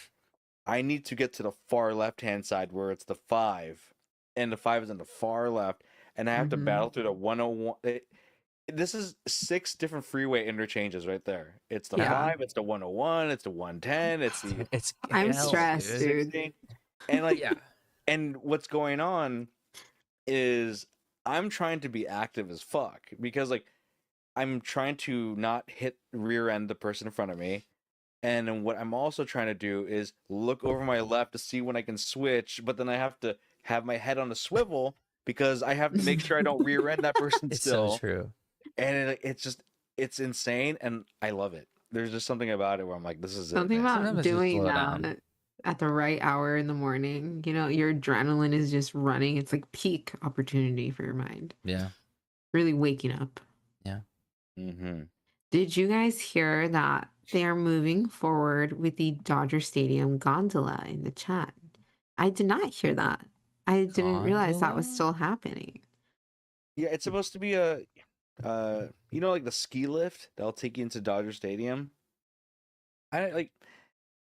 I need to get to the far left hand side where it's the 5, and the 5 is on the far left, and I have to Mhm. battle through the 101. This is 6 different freeway interchanges right there. It's the Yeah. 5, it's the 101, it's the 110, it's the it. It's I'm hell, stressed, dude. dude. 60. And like Yeah. and what's going on is I'm trying to be active as fuck, because like I'm trying to not hit rear end the person in front of me. And then what I'm also trying to do is look over my left to see when I can switch, but then I have to have my head on a swivel because I have to make sure I don't rear end that person It's still. so true. And it's insane, and I love it. There's just something about it where I'm like, this is Something it, man. Sometimes about it's just doing slow that down. at the right hour in the morning. You know, your adrenaline is just running. It's like peak opportunity for your mind. Yeah. Really waking up. Mm-hmm. Did you guys hear that they are moving forward with the Dodger Stadium gondola in the chat? I did not hear that. I didn't realize that was Gondola? still happening. Yeah, it's supposed to be a, like the ski lift that'll take you into Dodger Stadium. I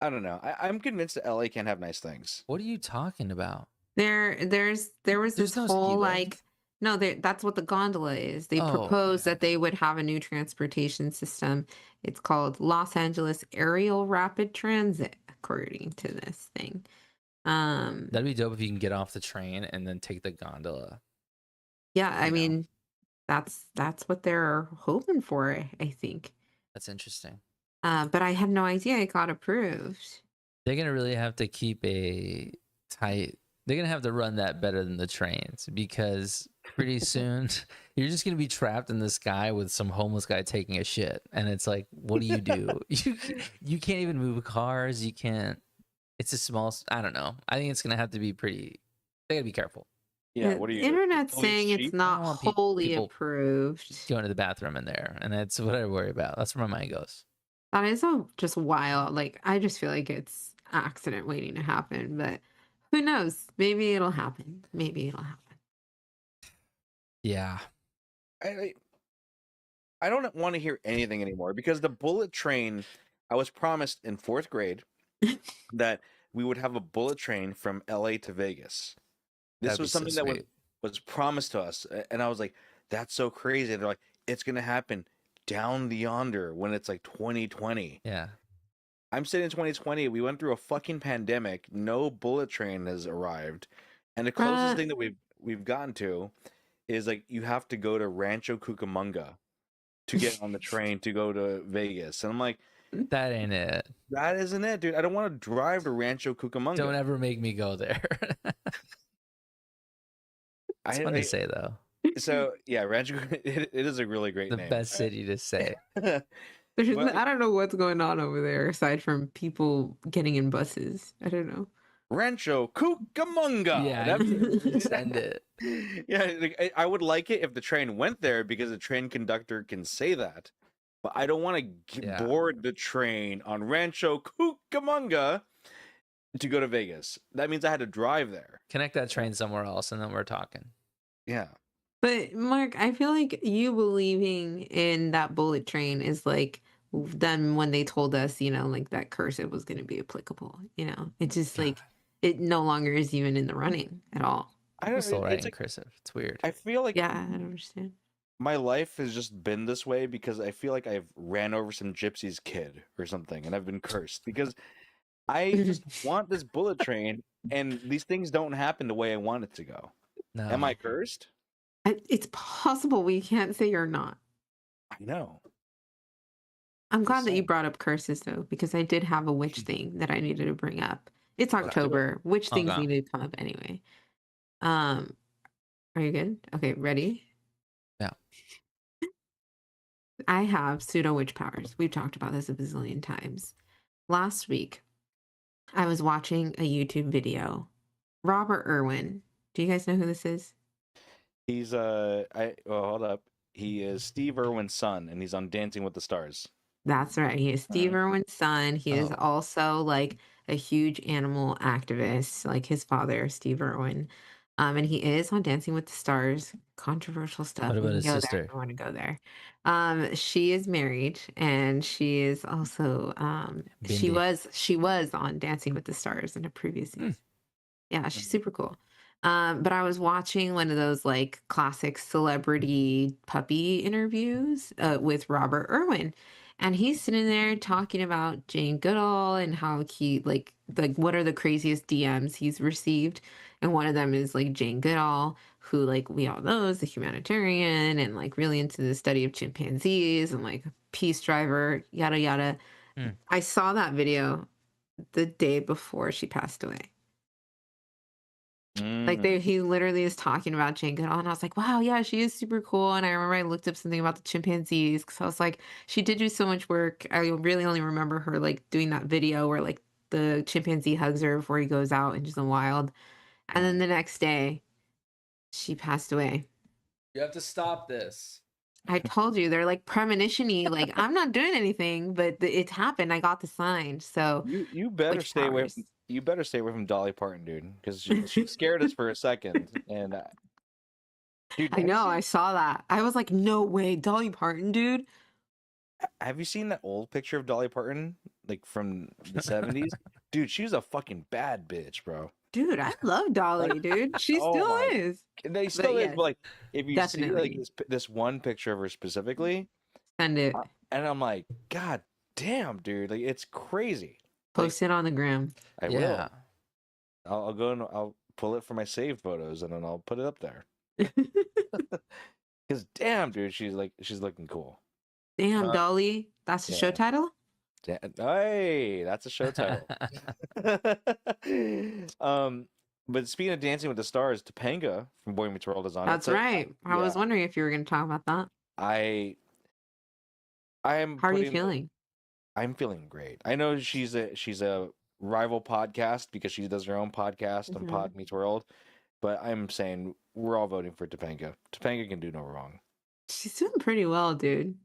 don't know. I'm convinced that LA can have nice things. What are you talking about? There was There's this no ski whole lift. like no, that's what the gondola is. They Oh, proposed yeah. that they would have a new transportation system. It's called Los Angeles Aerial Rapid Transit, according to this thing. That'd be dope if you can get off the train and then take the gondola. Yeah, I You know. mean, that's what they're hoping for, I think. That's interesting. But I had no idea it got approved. They're gonna really have to keep a tight. They're gonna have to run that better than the trains, because pretty soon you're just gonna be trapped in the sky with some homeless guy taking a shit, and it's like, what do? You can't even move cars. You can't. It's a small. I don't know. I think it's gonna have to be pretty. They gotta be careful. Yeah, The what are you? internet's police saying it's chief? not want wholly people approved. Going to the bathroom in there, and that's what I worry about. That's where my mind goes. That is so just wild. Like, I just feel like it's accident waiting to happen, but who knows? Maybe it'll happen. Maybe it'll happen. Yeah. I don't want to hear anything anymore, because the bullet train, I was promised in 4th grade that we would have a bullet train from LA to Vegas. This That'd was be so something that sweet. was promised to us, and I was like, that's so crazy. And they're like, it's gonna happen down the yonder when it's like 2020. Yeah. I'm sitting in 2020. We went through a fucking pandemic. No bullet train has arrived, and the closest thing that we've gotten to is like you have to go to Rancho Cucamonga to get on the train to go to Vegas. And I'm like, That ain't it. that isn't it, dude. I don't want to drive to Rancho Cucamonga. Don't ever make me go there. It's fun to say though. So yeah, Rancho. It is a really great The name. best city to say. There's, Well, I don't know what's going on over there aside from people getting in buses. I don't know. Rancho Cucamonga. Yeah, send it. Yeah, like, I would like it if the train went there, because the train conductor can say that. But I don't want to Yeah. board the train on Rancho Cucamonga to go to Vegas. That means I had to drive there. Connect that train somewhere else, and then we're talking. Yeah. But Mark, I feel like you believing in that bullet train is like then when they told us, you know, like that cursive was going to be applicable. You know, it's just like it no longer is even in the running at all. I I'm don't still know. writing It's like, cursive. It's weird. I feel like Yeah, I don't understand. my life has just been this way because I feel like I've ran over some gypsy's kid or something, and I've been cursed because I just want this bullet train, and these things don't happen the way I want it to go. No. Am I cursed? It's possible. We can't say you're not. I know. I'm Just glad that you saying. brought up curses though, because I did have a witch thing that I needed to bring up. It's Let's do it. October. Witch things Okay. need to come up anyway. Are you good? Okay, ready? Yeah. I have pseudo witch powers. We've talked about this a bazillion times. Last week, I was watching a YouTube video. Robert Irwin, Do you guys know who this is? He's hold up. He is Steve Irwin's son, and he's on Dancing with the Stars. That's right. He is Steve Irwin's son. He is Oh. also like a huge animal activist, like his father, Steve Irwin. And he is on Dancing with the Stars. Controversial stuff. What We about can his go there sister? if you want to go there. She is married, and she is also Bindi. she was on Dancing with the Stars in a previous season. Yeah, she's super cool. But I was watching one of those like classic celebrity puppy interviews with Robert Irwin, and he's sitting there talking about Jane Goodall and how he like what are the craziest DMs he's received, and one of them is like Jane Goodall, who like we all know is a humanitarian and like really into the study of chimpanzees and like peace driver, yada yada. Mm. I saw that video the day before she passed away. Like Mm. he literally is talking about Jane Goodall, and I was like, wow, yeah, she is super cool. And I remember I looked up something about the chimpanzees because I was like, she did do so much work. I really only remember her like doing that video where like the chimpanzee hugs her before he goes out into the wild. And then the next day, she passed away. You have to stop this. I told you they're like premonition-y. Like I'm not doing anything, but it happened. I got the sign. So You better witch stay away. powers. You better stay away from Dolly Parton, dude, because she scared us for a second. And dude, I know. I saw that. I was like, no way, Dolly Parton, dude. have you seen that old picture of Dolly Parton, like from the 70s? Dude, she's a fucking bad bitch, bro. Dude, I love Dolly, dude. She Oh still my, is. they still is, yes, but like if you see like definitely. this one picture of her specifically, Send it. and I'm like, God damn, dude, like it's crazy. Post it on the gram. I Yeah. will. I'll go and I'll pull it from my saved photos and then I'll put it up there. Because damn, dude, she's looking cool. Damn, Uh, Dolly. That's the show yeah. title? Hey, that's a show title. But speaking of Dancing with the Stars, Topanga from Boy Meets World is on it. That's So right. I was yeah. wondering if you were going to talk about that. I am How are you putting- feeling? I'm feeling great. I know she's a rival podcast because she does her own podcast on Mhm. Pod Meets World, but I'm saying we're all voting for Topanga. Topanga can do no wrong. She's doing pretty well, dude.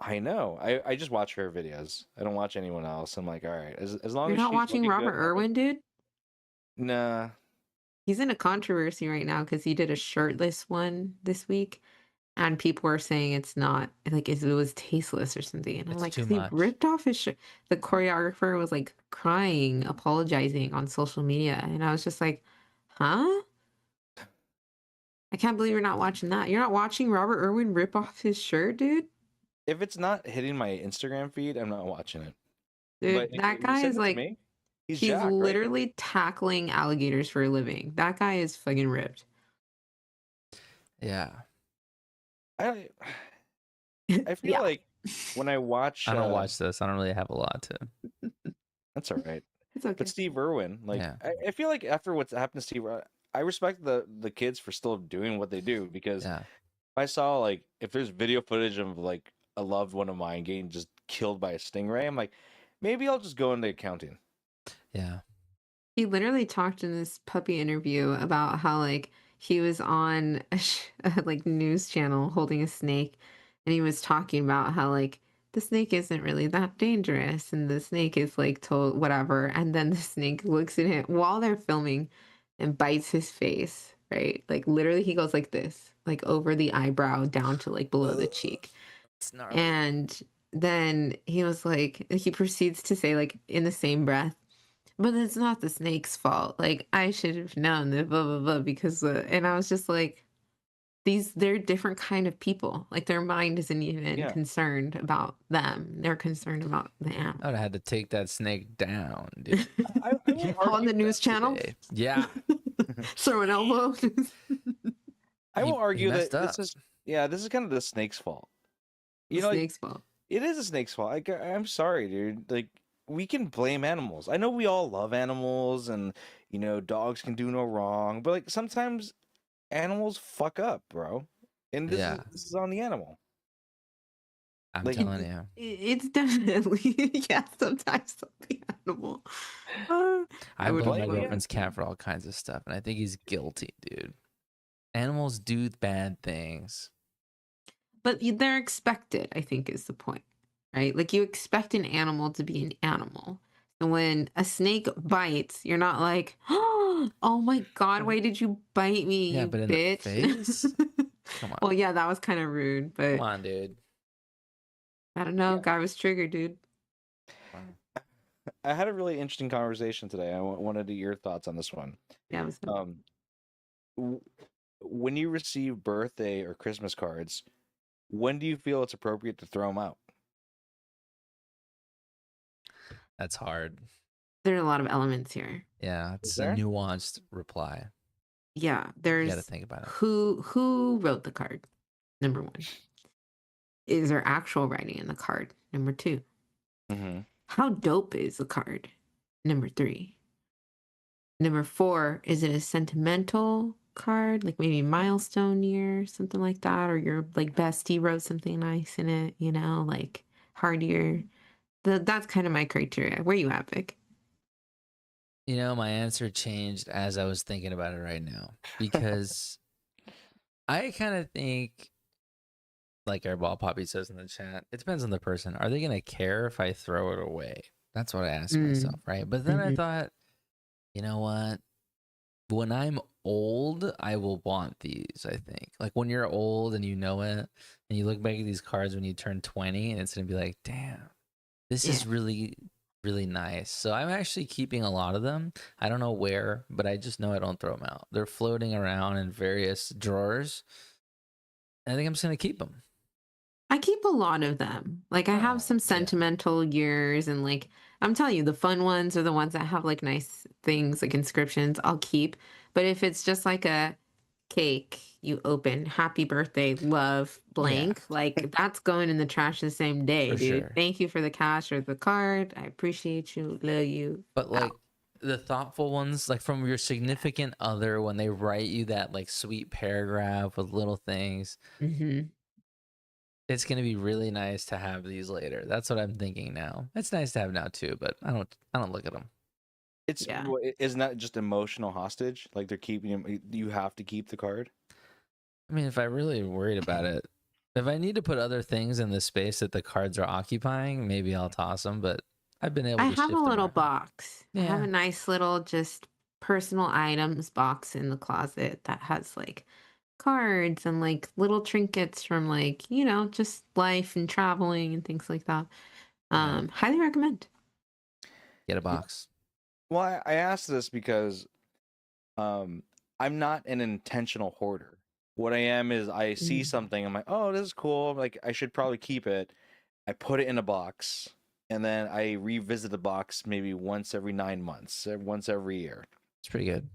I know. I just watch her videos. I don't watch anyone else. I'm like, all right, as long You're as not she's watching looking Robert good, Irwin, dude? Nah. He's in a controversy right now because he did a shirtless one this week. And people are saying it's not like it was tasteless or something. And I'm It's like, too 'cause he much. ripped off his shirt. The choreographer was like crying, apologizing on social media. And I was just like, huh? I can't believe you're not watching that. You're not watching Robert Irwin rip off his shirt, dude? If it's not hitting my Instagram feed, I'm not watching it. Dude, But that if you guy send is it to like, me, he's he's jacked, right? literally tackling alligators for a living. That guy is fucking ripped. Yeah. I feel Yeah. like when I watch, I don't watch this. I don't really have a lot to. that's all right. It's okay. But Steve Irwin, like, Yeah. I feel like after what's happened to Steve, I respect the kids for still doing what they do because Yeah. if I saw like if there's video footage of like a loved one of mine getting just killed by a stingray, I'm like, maybe I'll just go into accounting. Yeah. He literally talked in this puppy interview about how like he was on a like news channel holding a snake, and he was talking about how like the snake isn't really that dangerous and the snake is like told whatever, and then the snake looks at him while they're filming and bites his face, right? Like literally he goes like this, like over the eyebrow down to like below the cheek. It's gnarly. And then he was like, he proceeds to say, like, in the same breath, but it's not the snake's fault. Like, I should have known that, blah, blah, blah, because, and I was just like, they're different kind of people. Like, their mind isn't even Yeah. concerned about them. They're concerned about the I animal. would have had to take that snake down, dude. I won't On argue the news that channel, Today. Yeah. throw an elbow. I He- will he argue that messed up. this is kind of the snake's fault. You The know, like, snake's fault. it is a snake's fault. I'm sorry, dude. Like, we can blame animals. I know we all love animals and, you know, dogs can do no wrong, but like sometimes animals fuck up, bro. And this Yeah. is on the animal. I'm Like, telling you. It's definitely yeah. Sometimes the animal. I I would blame like my it. girlfriend's cat for all kinds of stuff, and I think he's guilty, dude. Animals do bad things. But they're expected, I think, is the point, right? Like you expect an animal to be an animal. And when a snake bites, you're not like, oh my God, why did you bite me, Yeah, you but in the bitch? face? Come on. Well, yeah, that was kind of rude, Come but on, dude. I don't know. Yeah. Guy was triggered, dude. I had a really interesting conversation today. I wanted to hear your thoughts on this one. Yeah, it was. W- when you receive birthday or Christmas cards, when do you feel it's appropriate to throw them out? That's hard. There are a lot of elements here. Yeah, it's a there? nuanced reply. Yeah, You got to there's think about it. who wrote the card. Number one, is there actual writing in the card? Number two, Mm-hmm. how dope is the card? Number three. Number four, is it a sentimental card, like maybe milestone year, something like that, or your like bestie wrote something nice in it, like hard year. That's kind of my criteria. Where you at, Vic? You know, my answer changed as I was thinking about it right now because I kind of think, like our ball poppy says in the chat, it depends on the person. Are they going to care if I throw it away? That's what I asked myself, right? But then I Mhm. thought, you know what? When I'm old, I will want these, I think. Like when you're old and you know it, and you look back at these cards when you turn 20, and it's going to be like, damn, this is Yeah. really, really nice. So I'm actually keeping a lot of them. I don't know where, but I just know I don't throw them out. They're floating around in various drawers. I think I'm just going to keep them. I keep a lot of them. Like I Oh, have some yeah. sentimental years, and like I'm telling you, the fun ones are the ones that have like nice things, like inscriptions, I'll keep. But if it's just like a cake you open, happy birthday, love, blank, like that's going in the trash the same day, For dude. sure. Thank you for the cash or the card. I appreciate you, love you. But like Out. the thoughtful ones, like from your significant other, when they write you that like sweet paragraph with little things, Mhm. it's gonna be really nice to have these later. That's what I'm thinking now. It's nice to have now too, but I don't look at them. It's Yeah. isn't that just emotional hostage? Like they're keeping him. You have to keep the card. I mean, if I really worried about it, if I need to put other things in the space that the cards are occupying, maybe I'll toss them. But I've been able I to have shift a them little around. box. I have Yeah. a nice little just personal items box in the closet that has like cards and like little trinkets from like, just life and traveling and things like that. Yeah. Highly recommend. Get a box. Well, I asked this because I'm not an intentional hoarder. What I am is I see Mm. something, I'm like, oh, this is cool. Like I should probably keep it. I put it in a box, and then I revisit the box maybe once every 9 months, once every year. It's pretty good.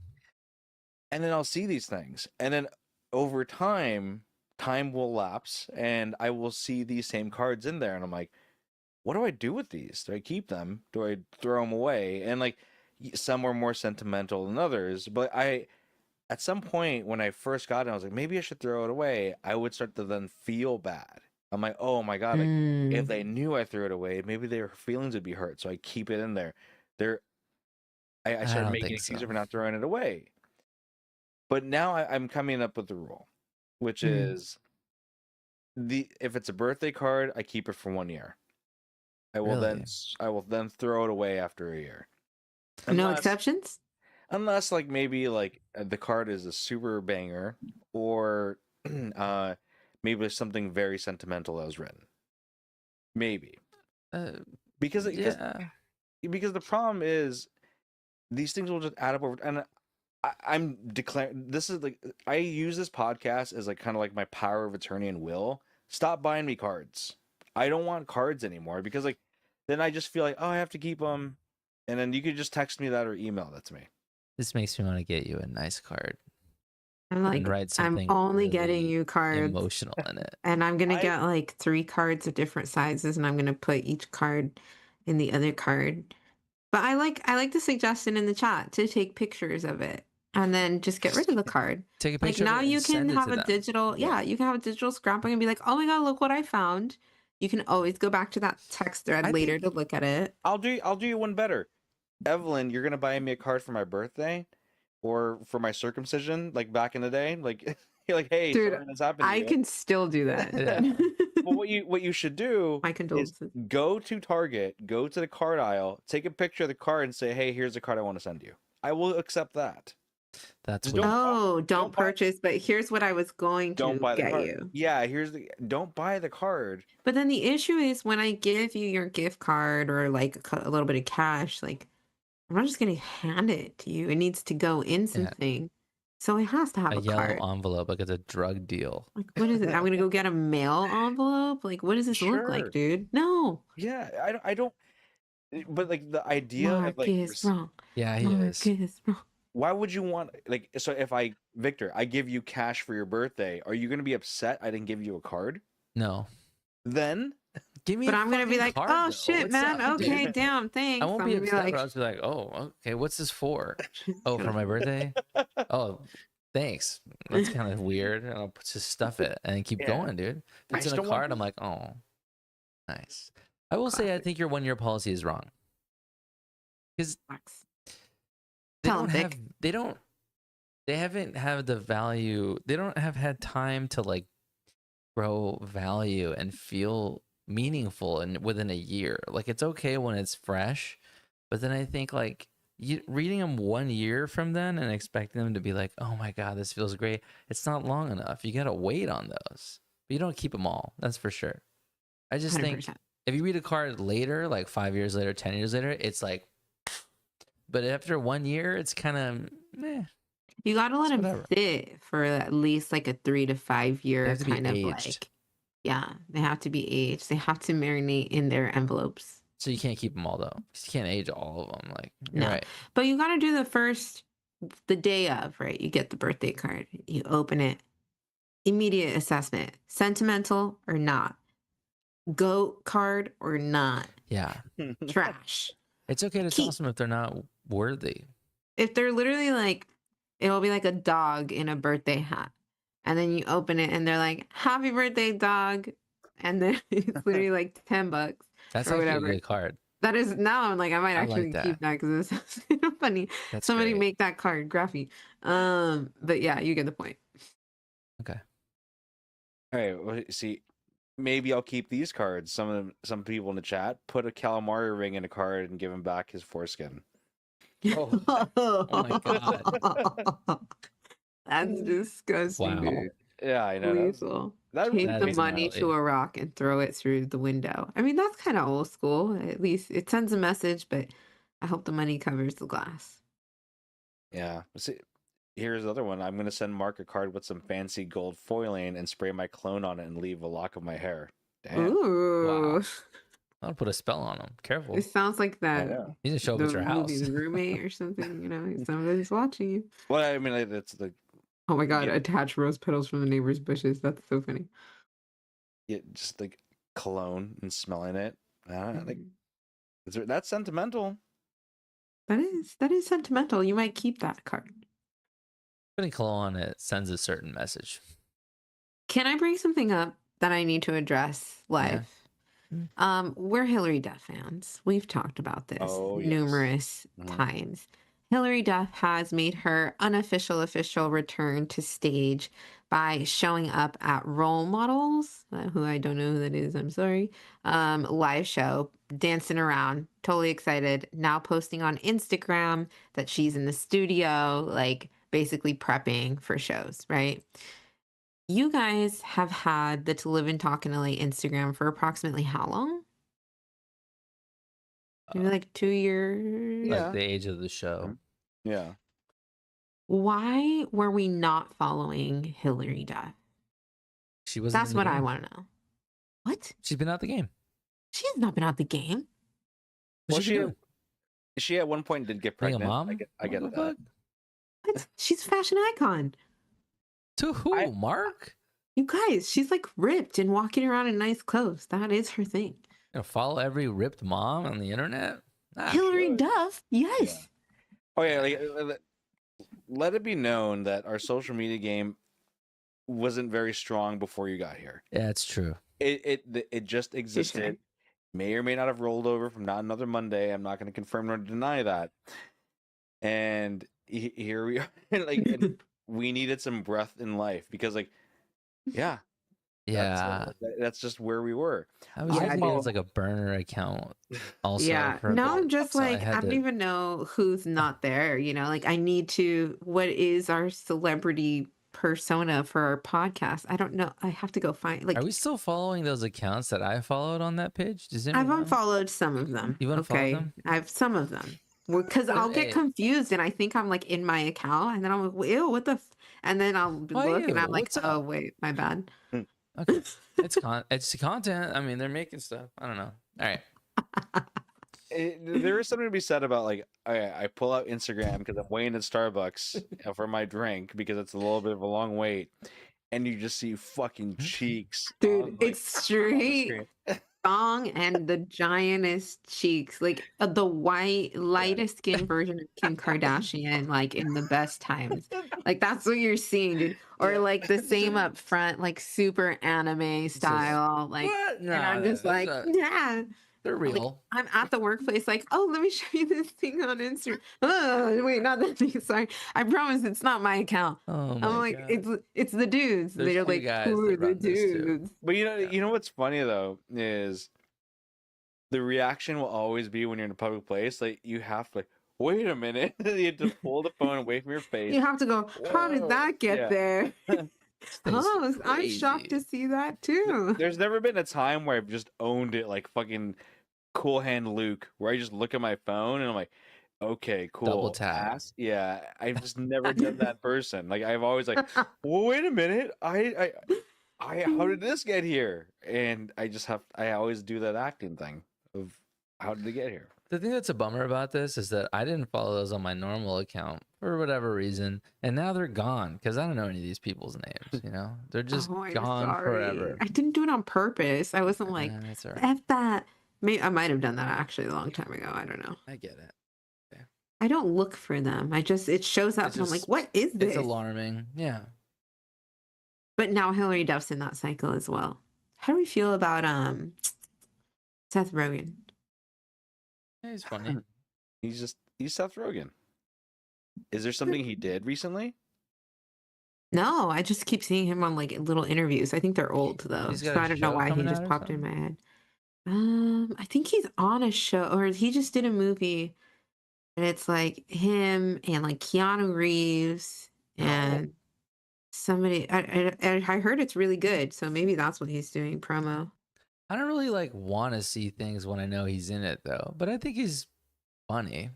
And then I'll see these things. And then over time will lapse and I will see these same cards in there. And I'm like, what do I do with these? Do I keep them? Do I throw them away? And like some are more sentimental than others. But at some point when I first got it, I was like, maybe I should throw it away. I would start to then feel bad. I'm like, oh my God, like if Mm. they knew I threw it away, maybe their feelings would be hurt. So I keep it in there. I I started don't making think excuses so. for not throwing it away. But now I'm coming up with the rule, which Mm. is if it's a birthday card, I keep it for 1 year. I will Really? then throw it away after a year. No exceptions? Unless like maybe like the card is a super banger or maybe there's something very sentimental that was written. Maybe. Because Yeah. because the problem is these things will just add up over and I'm declaring this is like I use this podcast as like kind of like my power of attorney and will. Stop buying me cards. I don't want cards anymore because like then I just feel like oh I have to keep them, and then you could just text me that or email that to me. This makes me want to get you a nice card I'm like, and write I'm something only getting really you cards. emotional in it. And I'm gonna I- get like 3 cards of different sizes, and I'm gonna put each card in the other card. But I like the suggestion in the chat to take pictures of it and then just get rid of the card. Take a Like picture now of it you and can send it have to a them. digital, Yeah. you can have a digital scrapbook and be like, oh my God, look what I found. You can always go back to that text thread I later think- to look at it. I'll do you one better. Evelyn, you're gonna buy me a card for my birthday or for my circumcision, like back in the day. Like you're like, hey, Dude, sorry this happened to I you. can still do that. Yeah. Well, what you should do My is condolences. go to Target, go to the card aisle, take a picture of the card, and say, hey, here's the card I want to send you. I will accept that. That's Just weird. don't- Oh, don't buy- purchase, but here's what I was going to Don't buy the get card. you. Yeah, don't buy the card. But then the issue is when I give you your gift card or like a little bit of cash, like I'm not just gonna hand it to you. It needs to go in something. So it has to have A a yellow card. envelope, like it's a drug deal. Like, what is it? I'm gonna go get a mail envelope? Like, what does this look Sure. like, dude? No. Yeah, I don't. But like the idea Mark of like, is wrong. Yeah, he Mark is. is wrong. why would you want like? So if Victor, I give you cash for your birthday, are you gonna be upset I didn't give you a card? No. Then Give me But a I'm gonna be fucking like, card, oh though. shit, What's man. up, dude?" Okay, damn, thanks. I won't I'm be gonna upset, like, but I'll just be like, oh, okay, what's this for? Oh, for my birthday? Oh, thanks. That's kind of weird. And I'll just stuff it and keep Yeah. going, dude. If I it's just in a don't want card, I'm like, oh, nice. I will say, I Classic. think your 1 year policy is wrong. Because Max. they Tell don't 'em, have, Vic. they haven't had the value, they don't have had time to like grow value and feel meaningful and within a year. Like it's okay when it's fresh, but then I think like reading them 1 year from then and expecting them to be like, oh my god, this feels great, it's not long enough. You gotta wait on those, but you don't keep them all, that's for sure. I just think 100%. if you read a card later, like 5 years later, 10 years later, it's like, but after 1 year, it's kind of meh. You gotta let It's them whatever. sit for at least like a 3 to 5 year have to be kind of aged. like, yeah, they have to be aged. They have to marinate in their envelopes. So you can't keep them all though. 'Cause you can't age all of them. Like you're No. right. But you gotta do the day of, right? You get the birthday card, you open it, immediate assessment, sentimental or not, goat card or not, Yeah, trash. it's okay to Keep- toss them if they're not worthy. If they're literally like, it'll be like a dog in a birthday hat. And then you open it and they're like, happy birthday, dog. And then it's literally like $10. That's or actually whatever. a good card. That is now I'm like, I might I like actually that. keep that because it sounds kind of funny. That's Somebody great. make that card graphy. But yeah, you get the point. Okay. All right, well, see, maybe I'll keep these cards. Some people in the chat put a calamari ring in a card and give him back his foreskin. Oh my God. That's disgusting, Wow. dude. Yeah, I know. Lethal. That Take that the is money gnarly. to a rock and throw it through the window. I mean, that's kind of old school. At least it sends a message, but I hope the money covers the glass. Yeah. See, here's the other one. I'm gonna send Mark a card with some fancy gold foiling and spray my clone on it and leave a lock of my hair. Damn. Ooh. I'll put a spell on them. Careful. It sounds like I that. know. You need to show up The at your house. movie, The Roommate or something, you know, somebody's watching you. Well, I mean, it's the Oh my God, Yeah. attach rose petals from the neighbor's bushes. That's so funny. just like cologne and smelling it. Like Mhm. that's sentimental. That is sentimental. You might keep that card. Putting cologne on it sends a certain message. Can I bring something up that I need to address live? We're Hillary Duff fans. We've talked about this Oh, yes. numerous Mhm. times. Hillary Duff has made her unofficial official return to stage by showing up at Role Models, who I don't know who that is, I'm sorry, live show, dancing around, totally excited, now posting on Instagram that she's in the studio, like basically prepping for shows, right? You guys have had the To Live and Talk in LA Instagram for approximately how long? Maybe like 2 years? Yeah. Like the age of the show. Yeah. Why were we not following Hillary Duff? She wasn't. That's in the what I game. want to know. What? She's been out the game. She has not been out the game. What Well, she doing? she at one point did get Being pregnant. a mom? I get What the that. fuck? What? She's a fashion icon. To who? I- Mark? You guys, she's like ripped and walking around in nice clothes. That is her thing. You know, follow every ripped mom on the internet? Ah, Hillary sure. Duff? Yes. Oh yeah, like, let it be known that our social media game wasn't very strong before you got here. Yeah, it's true. It just existed. May or may not have rolled over from Not Another Monday. I'm not going to confirm nor deny that. And here we are. Like, and we needed some breath in life because, like, yeah, Yeah, that's just where we were. I was Yeah, thinking it dude. was like a burner account. Also, Yeah. for a Now bit, I'm just so I like, I had don't to. even know who's not there. Like, I need to, what is our celebrity persona for our podcast? I don't know. I have to go find, Are like, we still following those accounts that I followed on that page? Does I've anyone know? unfollowed some of them. You unfollowed Okay. them? I've some of them. Because I'll get Hey, confused and I think I'm like in my account and then I'm like, ew, what the and then I'll why look and you? I'm like, What's oh up? wait, my bad. Okay, it's content. I mean, they're making stuff. I don't know. All right. There is something to be said about, like, I pull out Instagram because I'm waiting at Starbucks for my drink because it's a little bit of a long wait, and you just see fucking cheeks. Dude, on, like, it's on the straight screen. song and the giantest cheeks, like the white, lightest skin version of Kim Kardashian, like in the best times. Like that's what you're seeing, dude. Or Yeah. like the same up front, like super anime style. Like, What? and I'm just No, like, yeah. they're Like real. I'm at the workplace, like, oh, let me show you this thing on Instagram. Oh, wait, not that thing. Sorry, I promise it's not my account. Oh I'm my like, god. it's the dudes. There's They're two like, guys who that are the run this too. dudes? But Yeah. you know what's funny though is the reaction will always be when you're in a public place. Like, you have to, like, wait a minute. You have to pull the phone away from your face. You have to go, how did Whoa. that get Yeah. there? This thing's Oh, I'm shocked to crazy. see that too. There's never been a time where I've just owned it like fucking Cool Hand Luke, where I just look at my phone and I'm like, okay, cool. Double tap. Pass. Yeah, I've just never done that person. Like, I've always like, well, wait a minute, how did this get here? And I always do that acting thing of how did it get here? The thing that's a bummer about this is that I didn't follow those on my normal account for whatever reason, and now they're gone because I don't know any of these people's names. They're just Oh, I'm gone sorry. forever. I didn't do it on purpose. I wasn't like, That's all right. F that. Maybe I might have done that actually a long time ago. I don't know. I get it. I don't look for them. It shows up It's and I'm like, just- what is this? It's alarming. Yeah. But now Hillary Duff's in that cycle as well. How do we feel about Seth Rogen? Yeah, he's funny. He's Seth Rogen. Is there something he did recently? No, I just keep seeing him on like little interviews. I think they're old though, He's so got a I don't know show why he coming just out or popped in my head. I think he's on a show, or he just did a movie, and it's like him and like Keanu Reeves and somebody. I heard it's really good, so maybe that's what he's doing promo. I don't really like want to see things when I know he's in it though, but I think he's funny.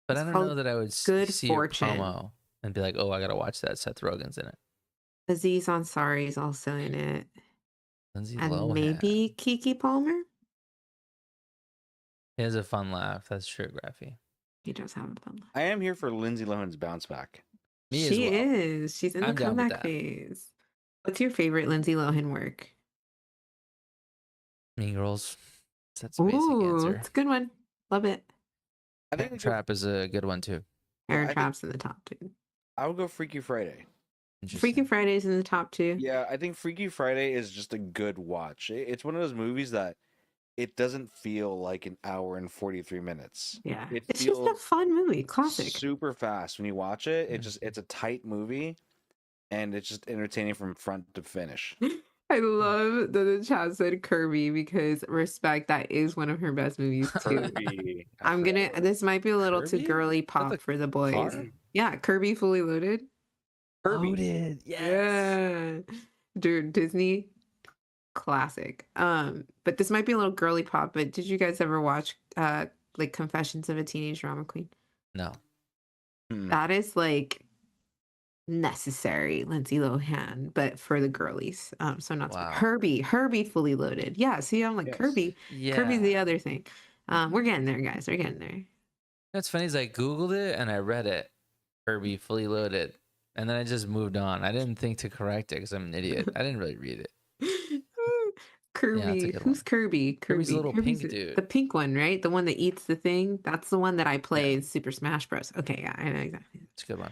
But It's I don't called know that I would Good see Fortune. a promo and be like, oh, I gotta watch that. Seth Rogen's in it. Aziz Ansari is also in it, Lindsay and Lohan. maybe Kiki Palmer. He has a fun laugh. That's true, Graffy. He does have a fun laugh. I am here for Lindsay Lohan's bounce back. Me She as well. is. She's in the I'm down with comeback that. phase. What's your favorite Lindsay Lohan work? Mean Girls. That's a basic Ooh, answer. it's a good one. Love it. I think Parent Trap is a good one too. Yeah, I Aaron think- Trapp's in the top two. I would go Freaky Friday. Freaky Interesting. Friday's in the top two. Yeah, I think Freaky Friday is just a good watch. It's one of those movies that it doesn't feel like an hour and 43 minutes. Yeah. It It's just a feels fun movie. Classic. super fast when you watch it. Yeah. It's a tight movie, and it's just entertaining from front to finish. I love that the chat said Kirby because respect, that is one of her best movies too. Kirby, This might be a little too Kirby? girly That's pop a for the boys. car? Yeah, Kirby Fully Loaded. Loaded. Yes. Yeah. Dude, Disney classic. But this might be a little girly pop, but did you guys ever watch like Confessions of a Teenage Drama Queen? No. Hmm. That is like necessary Lindsay Lohan, but for the girlies. So not Wow. Herbie Fully Loaded. Yeah, see, I'm like Yes. Kirby. Yeah. Kirby's the other thing. We're getting there, guys. We're getting there. That's funny is I Googled it and I read it. Kirby Fully Loaded. And then I just moved on. I didn't think to correct it because I'm an idiot. I didn't really read it. Kirby. good Who's one. Kirby? Kirby's a little pink the- dude. The pink one, right? The one that eats the thing. That's the one that I play in Super Smash Bros. Okay, yeah, I know exactly. It's a good one.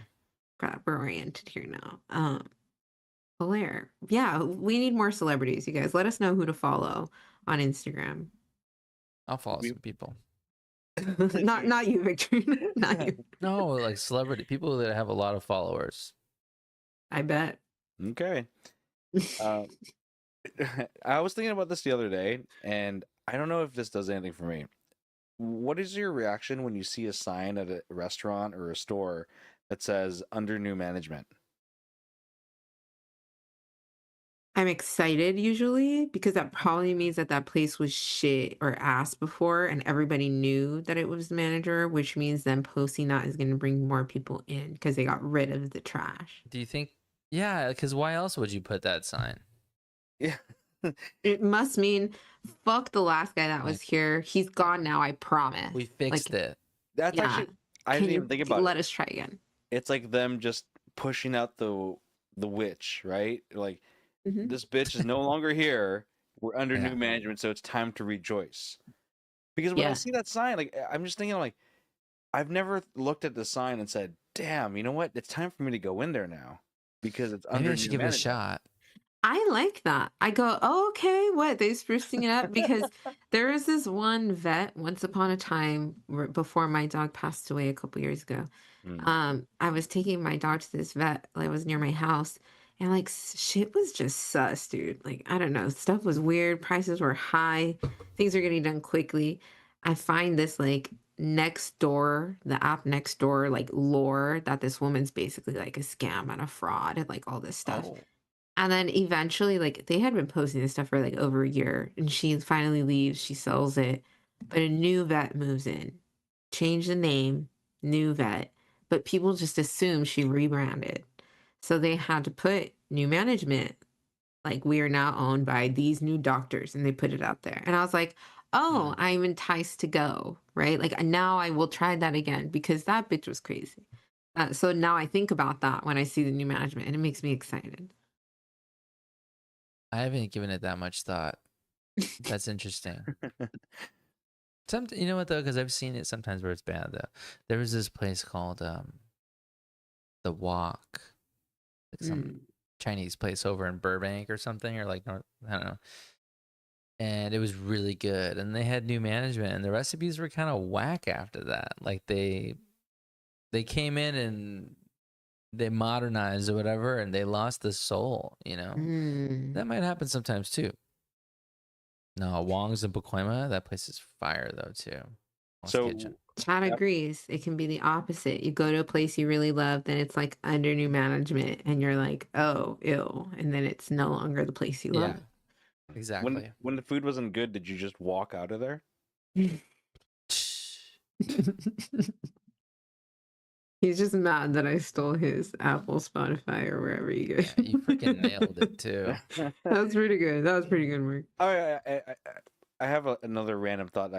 Crap, we're oriented here now. Hilarious. Yeah, we need more celebrities, you guys. Let us know who to follow on Instagram. I'll follow We- some people. Not you, Victor. Not you. No, like celebrity people that have a lot of followers. I bet. Okay. Uh, I was thinking about this the other day, and I don't know if this does anything for me. What is your reaction when you see a sign at a restaurant or a store that says under new management? I'm excited usually because that probably means that that place was shit or ass before and everybody knew that it was the manager, which means them posting that is going to bring more people in because they got rid of the trash. Do you think? Yeah, because why else would you put that sign? Yeah. It must mean fuck the last guy that was Like- here. He's gone now, I promise. We fixed it. That's Yeah. actually I Can didn't you even think about let it. us try again? It's like them just pushing out the witch, right? Like Mhm. this bitch is no longer here. We're under Yeah. new management, so it's time to rejoice. Because when I Yeah. see that sign, like I'm just thinking like I've never looked at the sign and said, "Damn, you know what? It's time for me to go in there now." Because it's Maybe under I should new give it a management. shot. I like that. I go, oh, okay, what? They sprucing it up? Because there was this one vet once upon a time before my dog passed away a couple years ago. Mm. I was taking my dog to this vet. Like, it was near my house, and like shit was just sus, dude. Like, I don't know, stuff was weird. Prices were high. Things are getting done quickly. I find this like next door, the app next door, like lore that this woman's basically like a scam and a fraud and like all this stuff. Oh, And then eventually, like, they had been posting this stuff for like over a year, and she finally leaves, she sells it, but a new vet moves in, change the name, new vet, but people just assume she rebranded. So they had to put new management, like, we are now owned by these new doctors, and they put it out there. And I was like, oh, I'm enticed to go, right? Like, now I will try that again because that bitch was crazy. So now I think about that when I see the new management, and it makes me excited. I haven't given it that much thought. That's interesting. You know what though? Because I've seen it sometimes where it's bad though. There was this place called The Walk, like some Chinese place over in Burbank or something, or like North. I don't know. And it was really good, and they had new management, and the recipes were kind of whack after that. Like they came in and they modernized or whatever, and they lost the soul. You know, Mm. that might happen sometimes too. No, Wong's in Pacoima. That place is fire though too. Wong's So Kitchen. Chad Yep. agrees. It can be the opposite. You go to a place you really love, then it's like under new management, and you're like, oh, ew. And then it's no longer the place you Yeah, love. exactly. when the food wasn't good, did you just walk out of there? He's just mad that I stole his Apple, Spotify, or wherever you go. Yeah, you freaking nailed it too. That was pretty good. That was pretty good work. I have another random thought.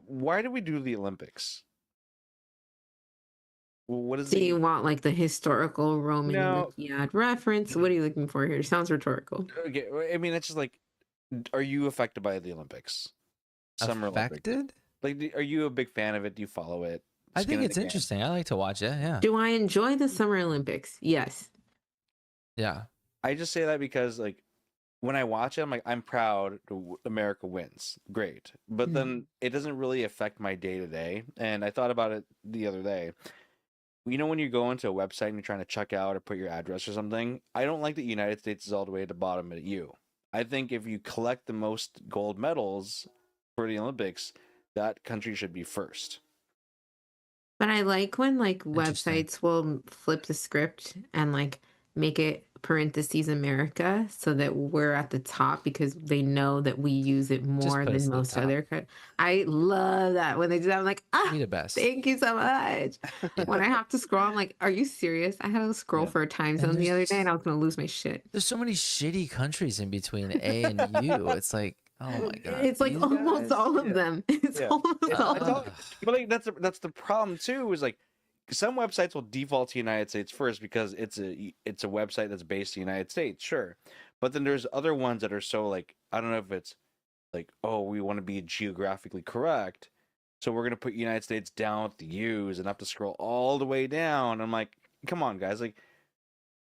Why do we do the Olympics? What is Do you the want like the historical Roman No. Olympiad reference? What are you looking for here? Sounds rhetorical. okay? I mean, it's just like, are you affected by the Olympics? Summer Olympics. Affected? Like, are you a big fan of it? Do you follow it? I Skin think in it's the game? interesting. I like to watch it. Yeah. Do I enjoy the Summer Olympics? Yes. Yeah. I just say that because like when I watch it, I'm like, I'm proud America wins. Great. But Mm. then it doesn't really affect my day to day. And I thought about it the other day. You know, when you go into a website and you're trying to check out or put your address or something, I don't like that United States is all the way at the bottom at you. I think if you collect the most gold medals for the Olympics, that country should be first. But I like when like Interesting. websites will flip the script and like make it parentheses America so that we're at the top because they know that we use it more put us than at the most top. other. I love that when they do that. I'm like, We ah, the best. thank you so much. When I have to scroll, I'm like, are you serious? I had to scroll Yeah. for a time And zone the other there's- day and I was gonna lose my shit. There's so many shitty countries in between A and U. It's like, oh my god. It's like these almost guys? all of Yeah. them. It's Yeah. almost all It's of all- them. But like that's the problem too. Is like some websites will default to United States first because it's a website that's based in the United States, sure. But then there's other ones that are so like I don't know if it's like oh we want to be geographically correct, so we're gonna put United States down with the U's and have to scroll all the way down. I'm like, come on guys, like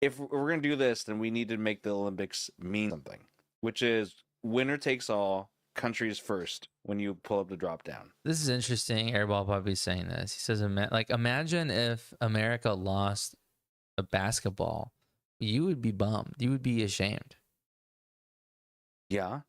if we're gonna do this, then we need to make the Olympics mean something, which is winner takes all, countries first. When you pull up the drop down, This is interesting. Airball Puppy's saying this. He says, like, imagine if America lost a basketball. You would be bummed. You would be ashamed. yeah,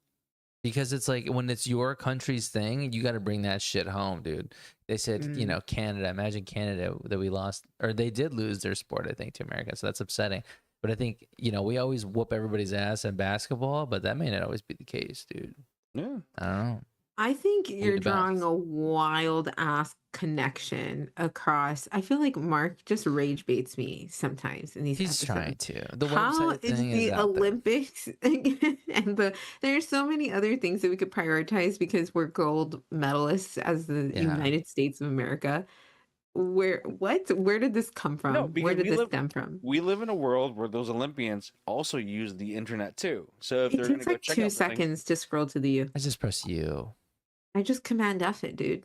Because it's like when it's your country's thing, you got to bring that shit home, dude. They said, you know, Canada. Imagine Canada that we lost, or they did lose their sport, I think, to America. So that's upsetting. But I think, you know, we always whoop everybody's ass in basketball, but that may not always be the case, dude. yeah. I don't know. I think you're the drawing best. a wild ass connection across. I feel like Mark just rage baits me sometimes in these He's trying episodes. to. The How website is thing the is out there. Olympics and there's so many other things that we could prioritize because we're gold medalists as the Yeah. United States of America. Where did this come from? No, Where because did we this live stem from? we live in a world where those Olympians also use the internet too. So if It they're gonna takes go like check 2 out something, seconds to scroll to the U. I just press you. I just command F it, dude.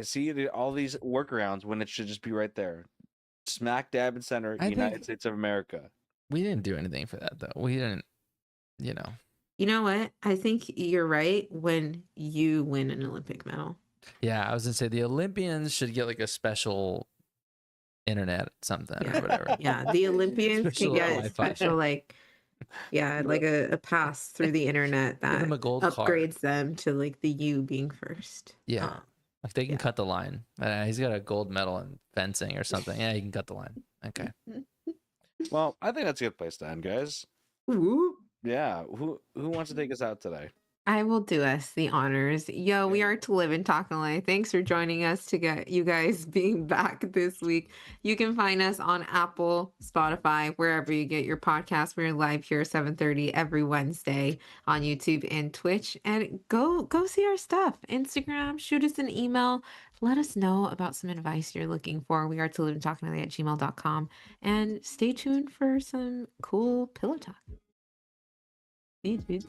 see all these workarounds when it should just be right there, smack dab in center, I United think- States of America. We didn't do anything for that, though. We didn't, you know. You know what? I think you're right when you win an Olympic medal. Yeah, I was going to say the Olympians should get like a special internet something Yeah. or whatever. Yeah, the Olympians can Special get Wi-Fi. special like like a pass through the internet Give that them a gold card. upgrades them to like the U being first. Yeah. Like they can Yeah. cut the line. He's got a gold medal in fencing or something. Yeah, he can cut the line. Okay. Well, I think that's a good place to end, guys. Ooh. Yeah, who wants to take us out today? I will do us the honors. Yo, we are to live and talk and lay. Thanks for joining us to get you guys being back this week. You can find us on Apple, Spotify, wherever you get your podcast. We're live here 7:30 every Wednesday on YouTube and Twitch. And go see our stuff. Instagram, shoot us an email. Let us know about some advice you're looking for. We are to live and talk and lay at gmail.com. And stay tuned for some cool pillow talk. See you, dudes.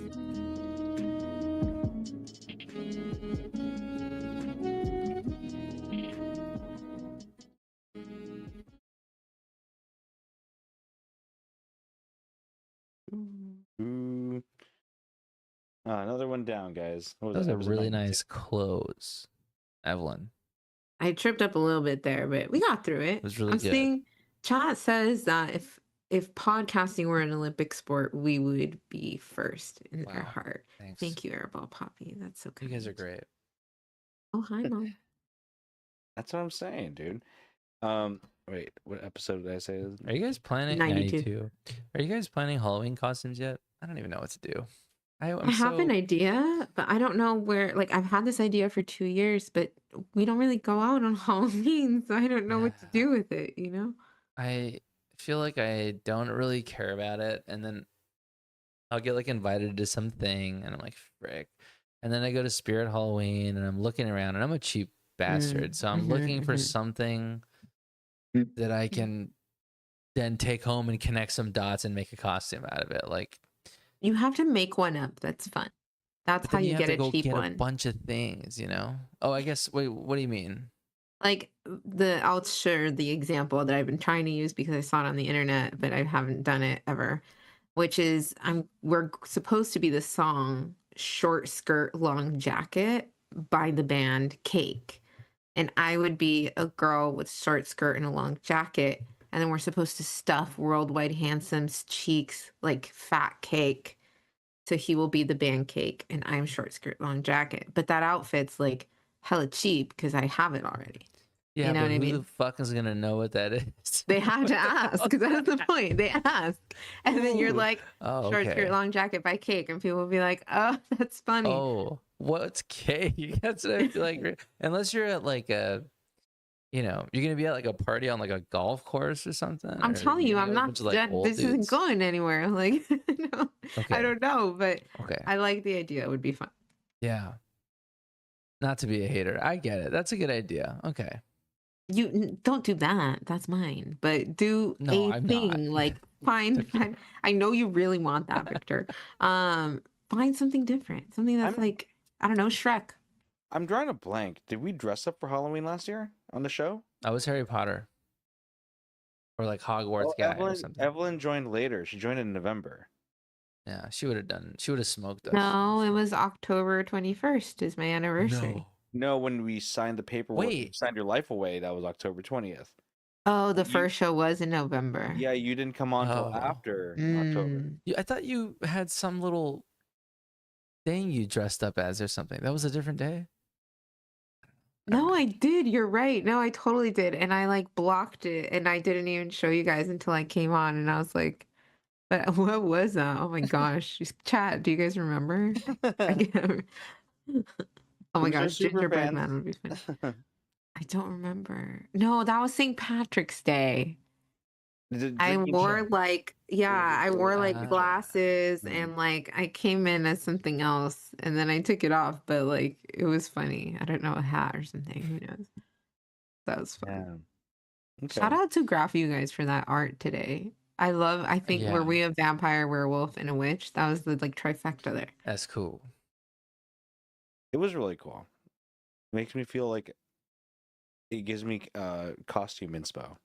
Ooh. Another one down, guys. What That was a episode really 92? nice close, Evelyn. I tripped up a little bit there, but we got through it. It was really I'm good. seeing chat says that if podcasting were an Olympic sport, we would be first in their Wow. heart. Thanks. Thank you, Airball Poppy. That's so You kind. guys are great. Oh, hi, Mom. That's what I'm saying, dude. Wait, what episode did I say? Are you guys planning 92. 92? Are you guys planning Halloween costumes yet? I don't even know what to do. I have an idea, but I don't know where. Like, I've had this idea for 2 years, but we don't really go out on Halloween, so I don't know what to do with it, you know? I feel like I don't really care about it, and then I'll get like invited to something, and I'm like, frick. And then I go to Spirit Halloween, and I'm looking around, and I'm a cheap bastard, so I'm mhm, looking for mhm. something that I can then take home and connect some dots and make a costume out of it. Like, You have to make one up. That's fun. That's but how then you have get to a go cheap get a one. bunch of things, you know? Oh, I guess. Wait, what do you mean? Like I'll share the example that I've been trying to use because I saw it on the internet, but I haven't done it ever. Which is we're supposed to be the song "Short Skirt Long Jacket" by the band Cake, and I would be a girl with short skirt and a long jacket, and then we're supposed to stuff Worldwide Handsome's cheeks like fat cake, so he will be the band Cake, and I'm short skirt long jacket. But that outfit's like hella cheap because I have it already. Yeah, know but what I who mean? the fuck is gonna know what that is? They have to What the ask hell because is that's the that? point. They ask, and then you're Ooh. like, Oh, short okay. skirt long jacket by Cake, and people will be like, oh, that's funny. Oh, what's cake? That's what I feel like. Unless you're at like a, you're gonna be at like a party on like a golf course or something. I'm or telling you, meeting I'm a not. bunch of, like, old This isn't dudes. going anywhere. Like, no, Okay. I don't know, but Okay. I like the idea. It would be fun. Yeah. Not to be a hater. I get it. That's a good idea. Okay. Don't do that. That's mine. But do No, a I'm thing not. like find. I know you really want that, Victor. Find something different. Something that's I'm- like I don't know, Shrek. I'm drawing a blank. Did we dress up for Halloween last year on the show? I was Harry Potter. or like Hogwarts Oh, guy or something. Evelyn joined later. She joined in November. Yeah, she would have smoked us. No, it was October 21st is my anniversary. No, when we signed the paperwork, you Wait. signed your life away. That was October 20th. Oh, the You- first show was in November. Yeah, you didn't come on till Oh. after October. Mm. I thought you had some little thing you dressed up as or something. That was a different day. No, I did. You're right. No, I totally did. And I like blocked it and I didn't even show you guys until I came on and I was like, but what was that? Oh my gosh. Just chat. Do you guys remember? I can't- Oh my Who's our gosh, super gingerbread fan? man would be funny. I don't remember. No, that was St. Patrick's Day. I wore like, yeah, I wore like Ah. glasses Mm. and like I came in as something else and then I took it off, but like it was funny. I don't know, a hat or something. Who knows? That was fun. Yeah. Okay. Shout out to Graph you guys for that art today. I think were Yeah. we a vampire, werewolf, and a witch? That was the like trifecta there. That's cool. It was really cool. Makes me feel like it gives me costume inspo.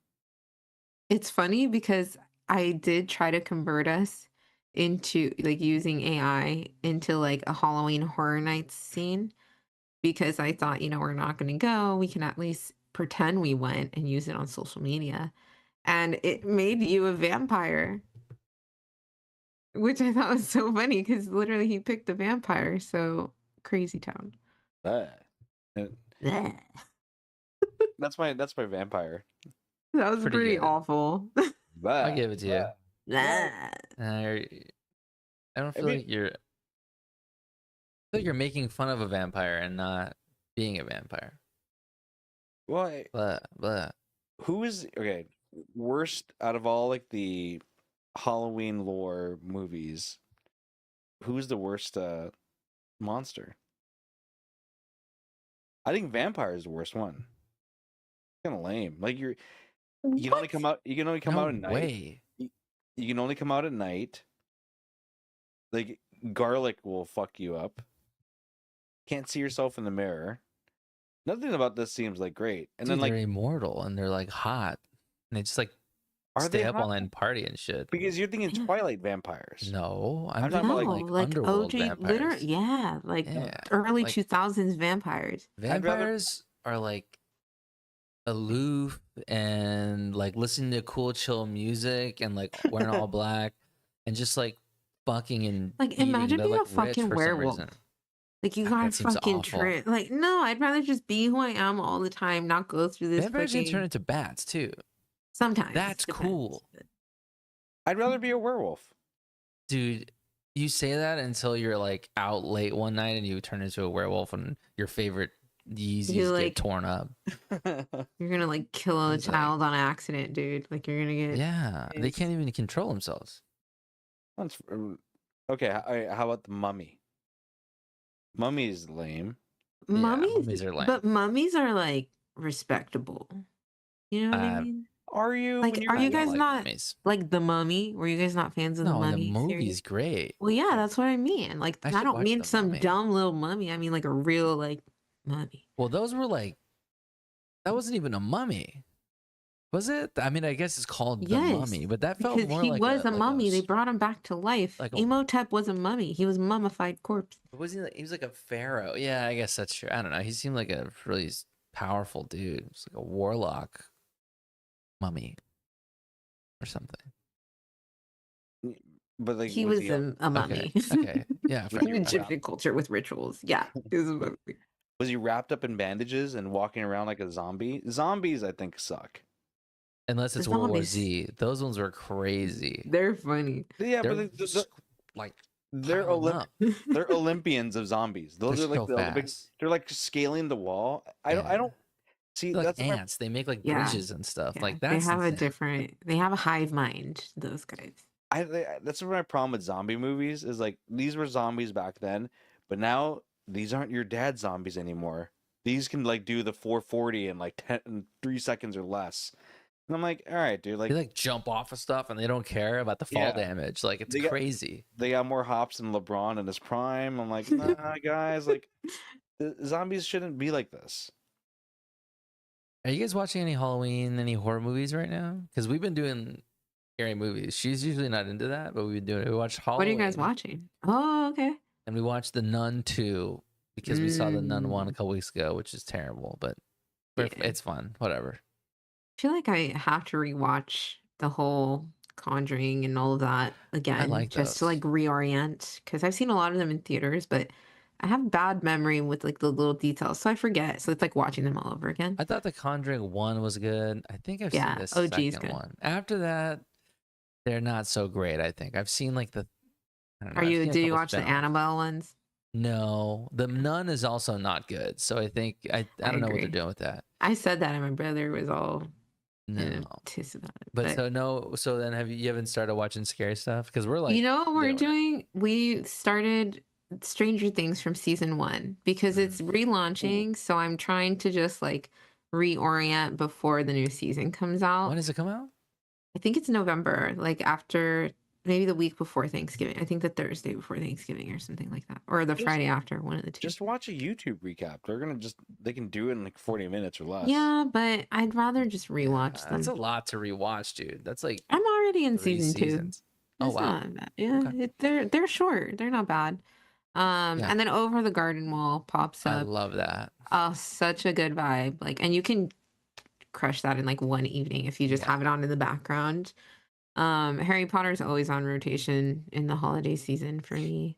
It's funny because I did try to convert us into like using AI into like a Halloween Horror Nights scene because I thought, we're not going to go. We can at least pretend we went and use it on social media. And it made you a vampire, which I thought was so funny because literally he picked a vampire. So crazy town. But Bleh. that's my vampire. That was Pretty pretty good. awful. But I'll give it to you. Bleh. I don't feel mean- like you're. I feel like you're making fun of a vampire and not being a vampire. Well, Blah blah. who is okay? Worst out of all like the Halloween lore movies. Who's the worst monster? I think vampire is the worst one. Kind of lame. Like you can only come out. You can only come No out at night. way. You can only come out at night. Like garlic will fuck you up. Can't see yourself in the mirror. Nothing about this seems like great. And Dude, then like, they're immortal and they're like hot. And they just like are stay they up all hot? night and party and shit. Because you're thinking Yeah. Twilight vampires. No, I'm I'm talking talking about, about No, like, like underworld OG, vampires. literally, yeah, like Yeah, early like- 2000s vampires. rather- Vampires are like aloof and like listening to cool, chill music and like wearing all black and just like fucking and Like, eating. imagine They're, being a like, rich fucking for some werewolf. reason. Like, you That gotta seems fucking awful. trim. Like, no, I'd rather just be who I am all the time, not go through this Vampires can turn fucking. into bats too. Sometimes. That's depends. cool. I'd rather be a werewolf. Dude, you say that until you're like out late one night and you turn into a werewolf and your favorite Yeezys like- get torn up. You're gonna like kill a It's like- child on accident, dude. Like, you're gonna get. Yeah, they It's- can't even control themselves. Okay, how about the mummy? Mummy's lame. mummies are lame. But mummies are like respectable. You know what I mean? Are you? Like, when are you're- you I don't guys like not- mummies. Like The Mummy. Were you guys not fans of No, the Mummy? the series? movie's great. Well, yeah, that's what I mean. Like, I I should don't watch mean The some Mummy. dumb little mummy. I mean like a real like mummy. Well, those were like, that wasn't even a mummy, was it? I mean, I guess it's called the Yes, mummy, but that felt Because more he like was a like mummy. They s- brought him back to life. like a- Imhotep was a mummy. He was a mummified corpse. Was he? He was like a pharaoh. Yeah, I guess that's true. I don't know. He seemed like a really powerful dude. He was like a warlock mummy or something. But like, He was he, a mummy. Okay. Yeah. fair Was In he enough. Egyptian culture with rituals. Yeah. He was a mummy. was he wrapped up in bandages and walking around like a zombie? Zombies, I think, suck. Unless it's World War Zombies. Z. Those ones were crazy. They're funny. Yeah, They're but like they're piling up. they're Olympians of zombies. Those They're are like so the big. fast. They're like scaling the wall. I Yeah. don't see. They're like That's my, ants. They make like Yeah. bridges and stuff. Yeah, Like they that's have the a thing. different. They have a hive mind. Those guys. that's my problem with zombie movies. Is like these were zombies back then, but now these aren't your dad's zombies anymore. These can like do the 440 in like 3 seconds or less. And I'm like, all right, dude. Like They like jump off of stuff and they don't care about the fall Yeah. damage. Like it's They got- crazy. they got more hops than LeBron in his prime. I'm like, nah, guys. Like the zombies shouldn't be like this. Are you guys watching any Halloween, any horror movies right now? Because we've been doing scary movies. She's usually not into that, but we've been doing it. We watched What are you guys Halloween, watching? Oh, okay. and we watched The Nun 2 because we saw The Nun 1 a Mm, couple weeks ago, which is terrible, but yeah. it's fun. Whatever. I feel like I have to rewatch the whole Conjuring and all of that again like just to those. like reorient because I've seen a lot of them in theaters, but I have bad memory with like the little details, so I forget. So it's like watching them all over again. I thought The Conjuring 1 was good. I think I've seen Yeah, the OG is second good. one. After that, they're not so great, I think. I've seen like I don't know. Are I've you? seen a Did you couple watch the spin-offs. Annabelle ones? No, The Nun is also not good. So I think I I don't know what they're agree. doing with that. I said that, and my brother was all in a No. tiss about it. But so no, so then you haven't started watching scary stuff? Because we're like You know what we're doing it. doing? We started Stranger Things from season 1 because it's Mm. relaunching. So I'm trying to just like reorient before the new season comes When out. does it come out? I think it's November, like after maybe the week before Thanksgiving. I think the Thursday before Thanksgiving or something like that, or the Just Friday after, one of the two. just watch a YouTube recap. They can do it in like 40 minutes or less. Yeah, but I'd rather just rewatch That's a them. lot to rewatch, dude. That's like I'm already in 3 season 2. seasons. Oh It's wow. not bad. Yeah, Okay. they're short. They're not bad. Yeah. And then Over the Garden Wall pops I up. love that. Oh, such a good vibe. Like, and you can crush that in like one evening if you just Yeah. have it on in the background. Harry Potter's always on rotation in the holiday season for me.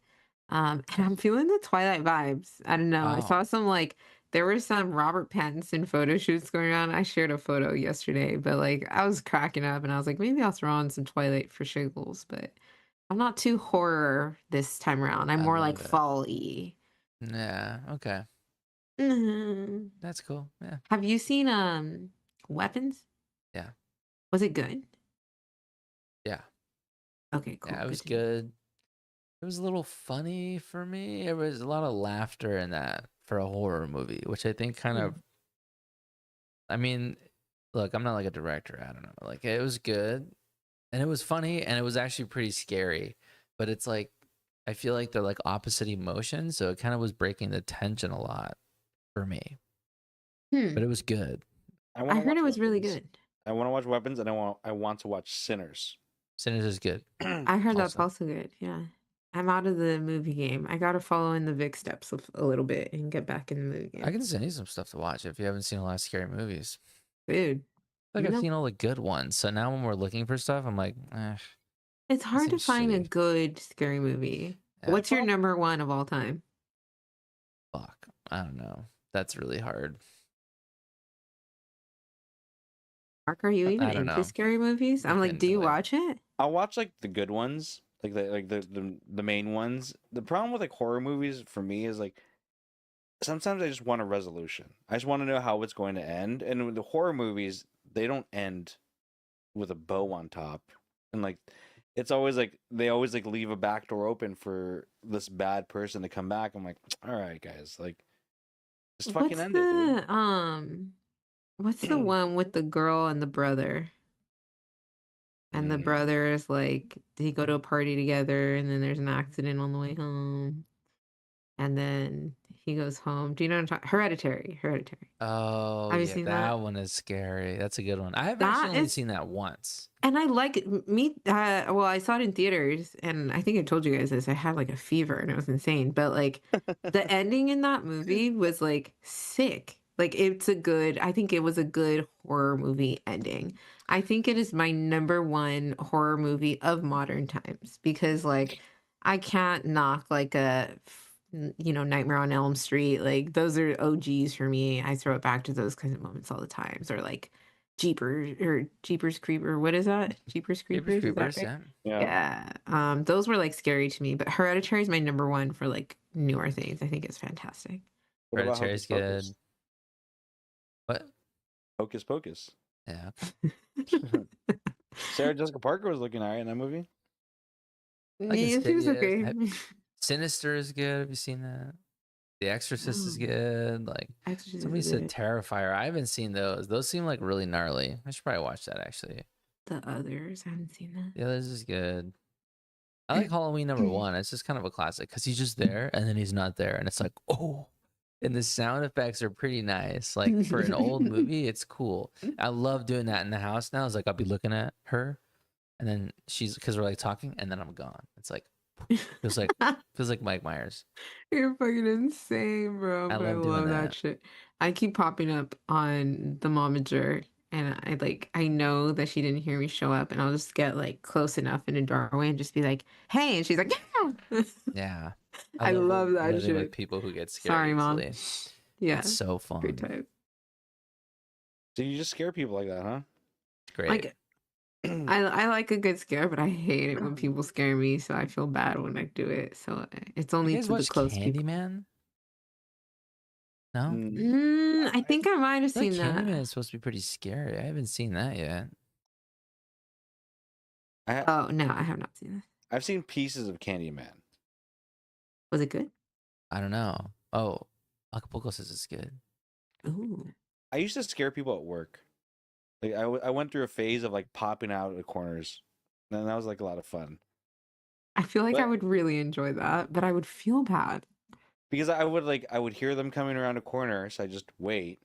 And I'm feeling the Twilight vibes. I don't know. I Oh. saw some like there were some Robert Pattinson photo shoots going on. I shared a photo yesterday, but like I was cracking up and I was like, maybe I'll throw on some Twilight for shiggles, but I'm not too horror this time around. I'm I more like love it. fall-y. Yeah. Okay. Mhm. That's cool. Yeah. Have you seen Weapons? Yeah. Was it good? Yeah. Okay, cool. Yeah. It was to hear. good. It was a little funny for me. There was a lot of laughter in that for a horror movie, which I think kind of. Mm. I mean, look, I'm not like a director. I don't know. Like it was good, and it was funny, and it was actually pretty scary. But it's like I feel like they're like opposite emotions, so it kind of was breaking the tension a lot for me. But it was good. I I heard it was really Weapons. good. I want to watch Weapons, and I want to watch Sinners. Sinners is good. I heard that's Also. also good. Yeah. I'm out of the movie game. I gotta follow in the Vic steps a little bit and get back in the movie I game. can send you some stuff to watch if you haven't seen a lot of scary movies. Dude, Like you I've know, seen all the good ones, so now when we're looking for stuff, I'm like, it's hard to seems find a shitty. good scary movie. Yeah. What's your number one of all time? Fuck, I don't know. That's really hard. Mark, are you I even don't into know. scary movies? I'm like, do you Into it. watch it? I'll watch like the good ones, like the main ones. The problem with like horror movies for me is like sometimes I just want a resolution. I just want to know how it's going to end. And with the horror movies, they don't end with a bow on top. And like it's always like they always like leave a back door open for this bad person to come back. I'm like, all right, guys, like just fucking What's end it, dude. what's the one with the girl and the brother? And the Mm. brother is like, they go to a party together, and then there's an accident on the way home. And then he goes home. Do you know what I'm talking? Hereditary. Hereditary. Oh Have you yeah, seen that that? one is scary. That's a good one. I have That actually only is, seen that once. and I like me. Well, I saw it in theaters, and I think I told you guys this. I had like a fever, and it was insane. But like, the ending in that movie was like sick. Like, it's a good. I think it was a good horror movie ending. I think it is my number one horror movie of modern times because like, I can't knock like Nightmare on Elm Street. Like, those are OGs for me. I throw it back to those kinds of moments all the times. Or like Jeepers Creeper. What is that? Jeepers Jeepers Creepers, is that Creepers, right? yeah. Yeah. Those were like scary to me, but Hereditary is my number one for like newer things. I think it's fantastic. What about Hereditary's Hocus good. Pocus? What? Hocus Pocus. Yeah. Sarah Jessica Parker was looking alright in that movie. I can Yeah, say she was yeah. okay. Sinister is good. Have you seen that? The Exorcist is Oh, good. Like Exorcist somebody is said good. Terrifier. I haven't seen those. Those seem like really gnarly. I should probably watch that actually. The others, I haven't seen that. The others is good. I like Halloween number one. It's just kind of a classic because he's just there and then he's not there, and it's like, oh, And the sound effects are pretty nice. Like for an old movie, it's cool. I love doing that in the house now. It's like I'll be looking at her, and then because we're like talking, and then I'm gone. It's like feels like Mike Myers. You're fucking insane, bro. I But I love doing love that that. shit. I keep popping up on the momager, and I know that she didn't hear me show up, and I'll just get like close enough in a doorway and just be like, "Hey," and she's like, "Yeah." Yeah, I love that living with shit. people who get scared Sorry, mom. easily. Yeah, It's so great fun. time. So you just scare people like that, huh? It's great. Like I like a good scare, but I hate it when people scare me, so I feel bad when I do it. So it's You only guys to the watch close people. Candyman? No, I think I might have I feel like seen that. Candyman is supposed to be pretty scary. I haven't seen that yet. Oh no, I have not seen that. I've seen pieces of Candyman. Was it good? I don't know. Oh, Acapulco says it's good. Ooh. I used to scare people at work. Like I went through a phase of like popping out of the corners, and that was like a lot of fun I feel like I But- would really enjoy that, but I would feel bad. because I would hear them coming around a corner, so I just wait.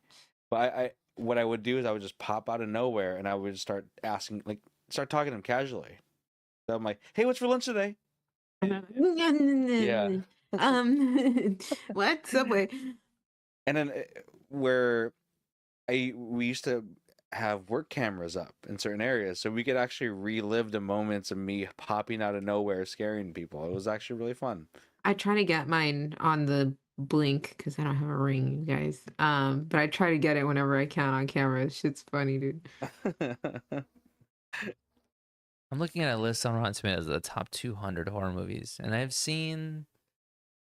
But I what I would do is I would just pop out of nowhere, and I would start start talking to them casually. So I'm like, "Hey, what's for lunch today?" Yeah. What? Subway. And then where we used to have work cameras up in certain areas, so we could actually relive the moments of me popping out of nowhere scaring people. It was actually really fun. I try to get mine on the blink because I don't have a ring, you guys. But I try to get it whenever I can on camera. Shit's funny, dude. I'm looking at a list on Rotten Tomatoes of the top 200 horror movies, and I've seen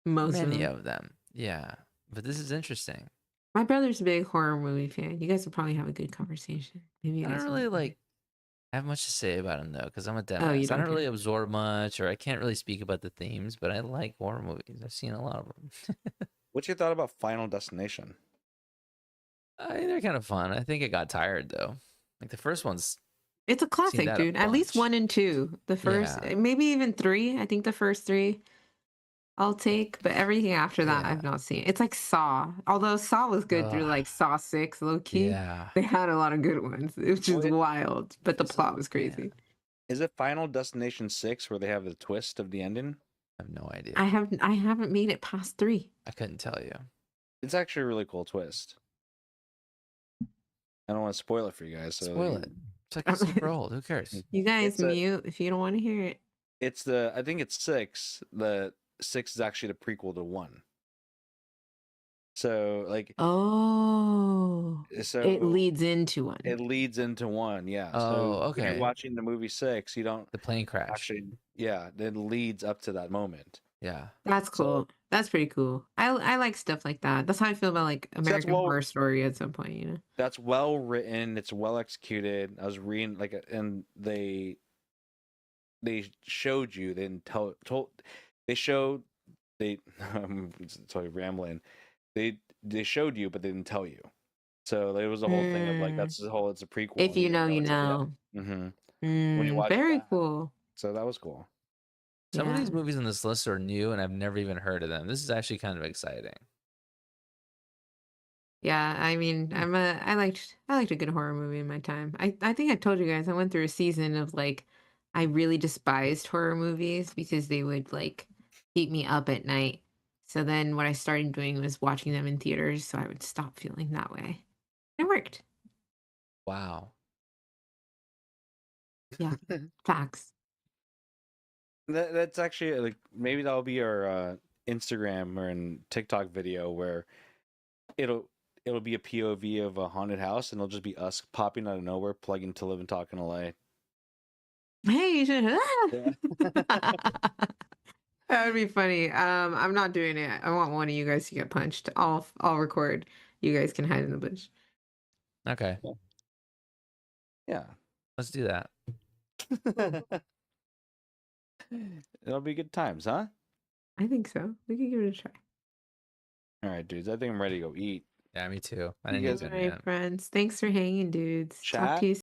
Most of many them. of them. Yeah, but this is interesting. My brother's a big horror movie fan. You guys will probably have a good conversation. Maybe you I guys don't will really enjoy it. have much to say about him though, because I'm a Oh, you dumbass. I don't don't really care. absorb much, or I can't really speak about the themes. But I like horror movies. I've seen a lot of them. What's your thought about Final Destination? I think they're kind of fun. I think it got tired though. Like the first one's It's a classic, that a dude. At least bunch. 1 and 2. The first, Yeah. maybe even 3. I think the first 3 I'll take, but everything after that Yeah. I've not seen. It's like Saw. Although Saw was good through Ugh. like Saw 6, low key. Yeah. They had a lot of good ones, which is Well, wild, but the It's plot like, was man, crazy. Is it Final Destination 6 where they have the twist of the ending? I have no idea. I haven't made it past 3. I couldn't tell you. It's actually a really cool twist. I don't want to spoil it for you guys. So Spoil it. It's like it's super old. Who cares? You guys It's a- mute if you don't want to hear it. It's I think it's 6. The 6 is actually the prequel to 1. So like Oh, so it leads into 1. it leads into 1, yeah. Oh, so when okay. you're watching the movie 6, you don't The plane crash. actually it leads up to that moment. Yeah. That's cool. That's pretty cool. I like stuff like that. That's how I feel about like that's American well- Horror Story at some point, you know. That's well written, it's well executed. I was reading and they showed you, they didn't they showed they I'm totally rambling. They showed you, but they didn't tell you. So there was a whole thing of like it's a prequel. If you know, you know. Mm-hmm. When you watch Very that. cool. So that was cool. Some of these Yeah. movies on this list are new, and I've never even heard of them. This is actually kind of exciting. Yeah, I mean, I liked a good horror movie in my time. I think I told you guys I went through a season of like I really despised horror movies because they would like keep me up at night. So then what I started doing was watching them in theaters so I would stop feeling that way. It worked. Wow. Yeah. Facts. That's actually like maybe that'll be our Instagram or in TikTok video where it'll be a POV of a haunted house and it'll just be us popping out of nowhere, plugging To Live and Talk in LA. Hey, you should Yeah. That would be funny. I'm not doing it. I want one of you guys to get punched. I'll record. You guys can hide in the bush. Okay. Yeah. Let's do that. It'll be good times, huh? I think so. We can give it a try. All right, dudes. I think I'm ready to go eat. Yeah, me too. I You didn't guys- eat All dinner right, yet. friends. Thanks for hanging, dudes. Talk Chat? to you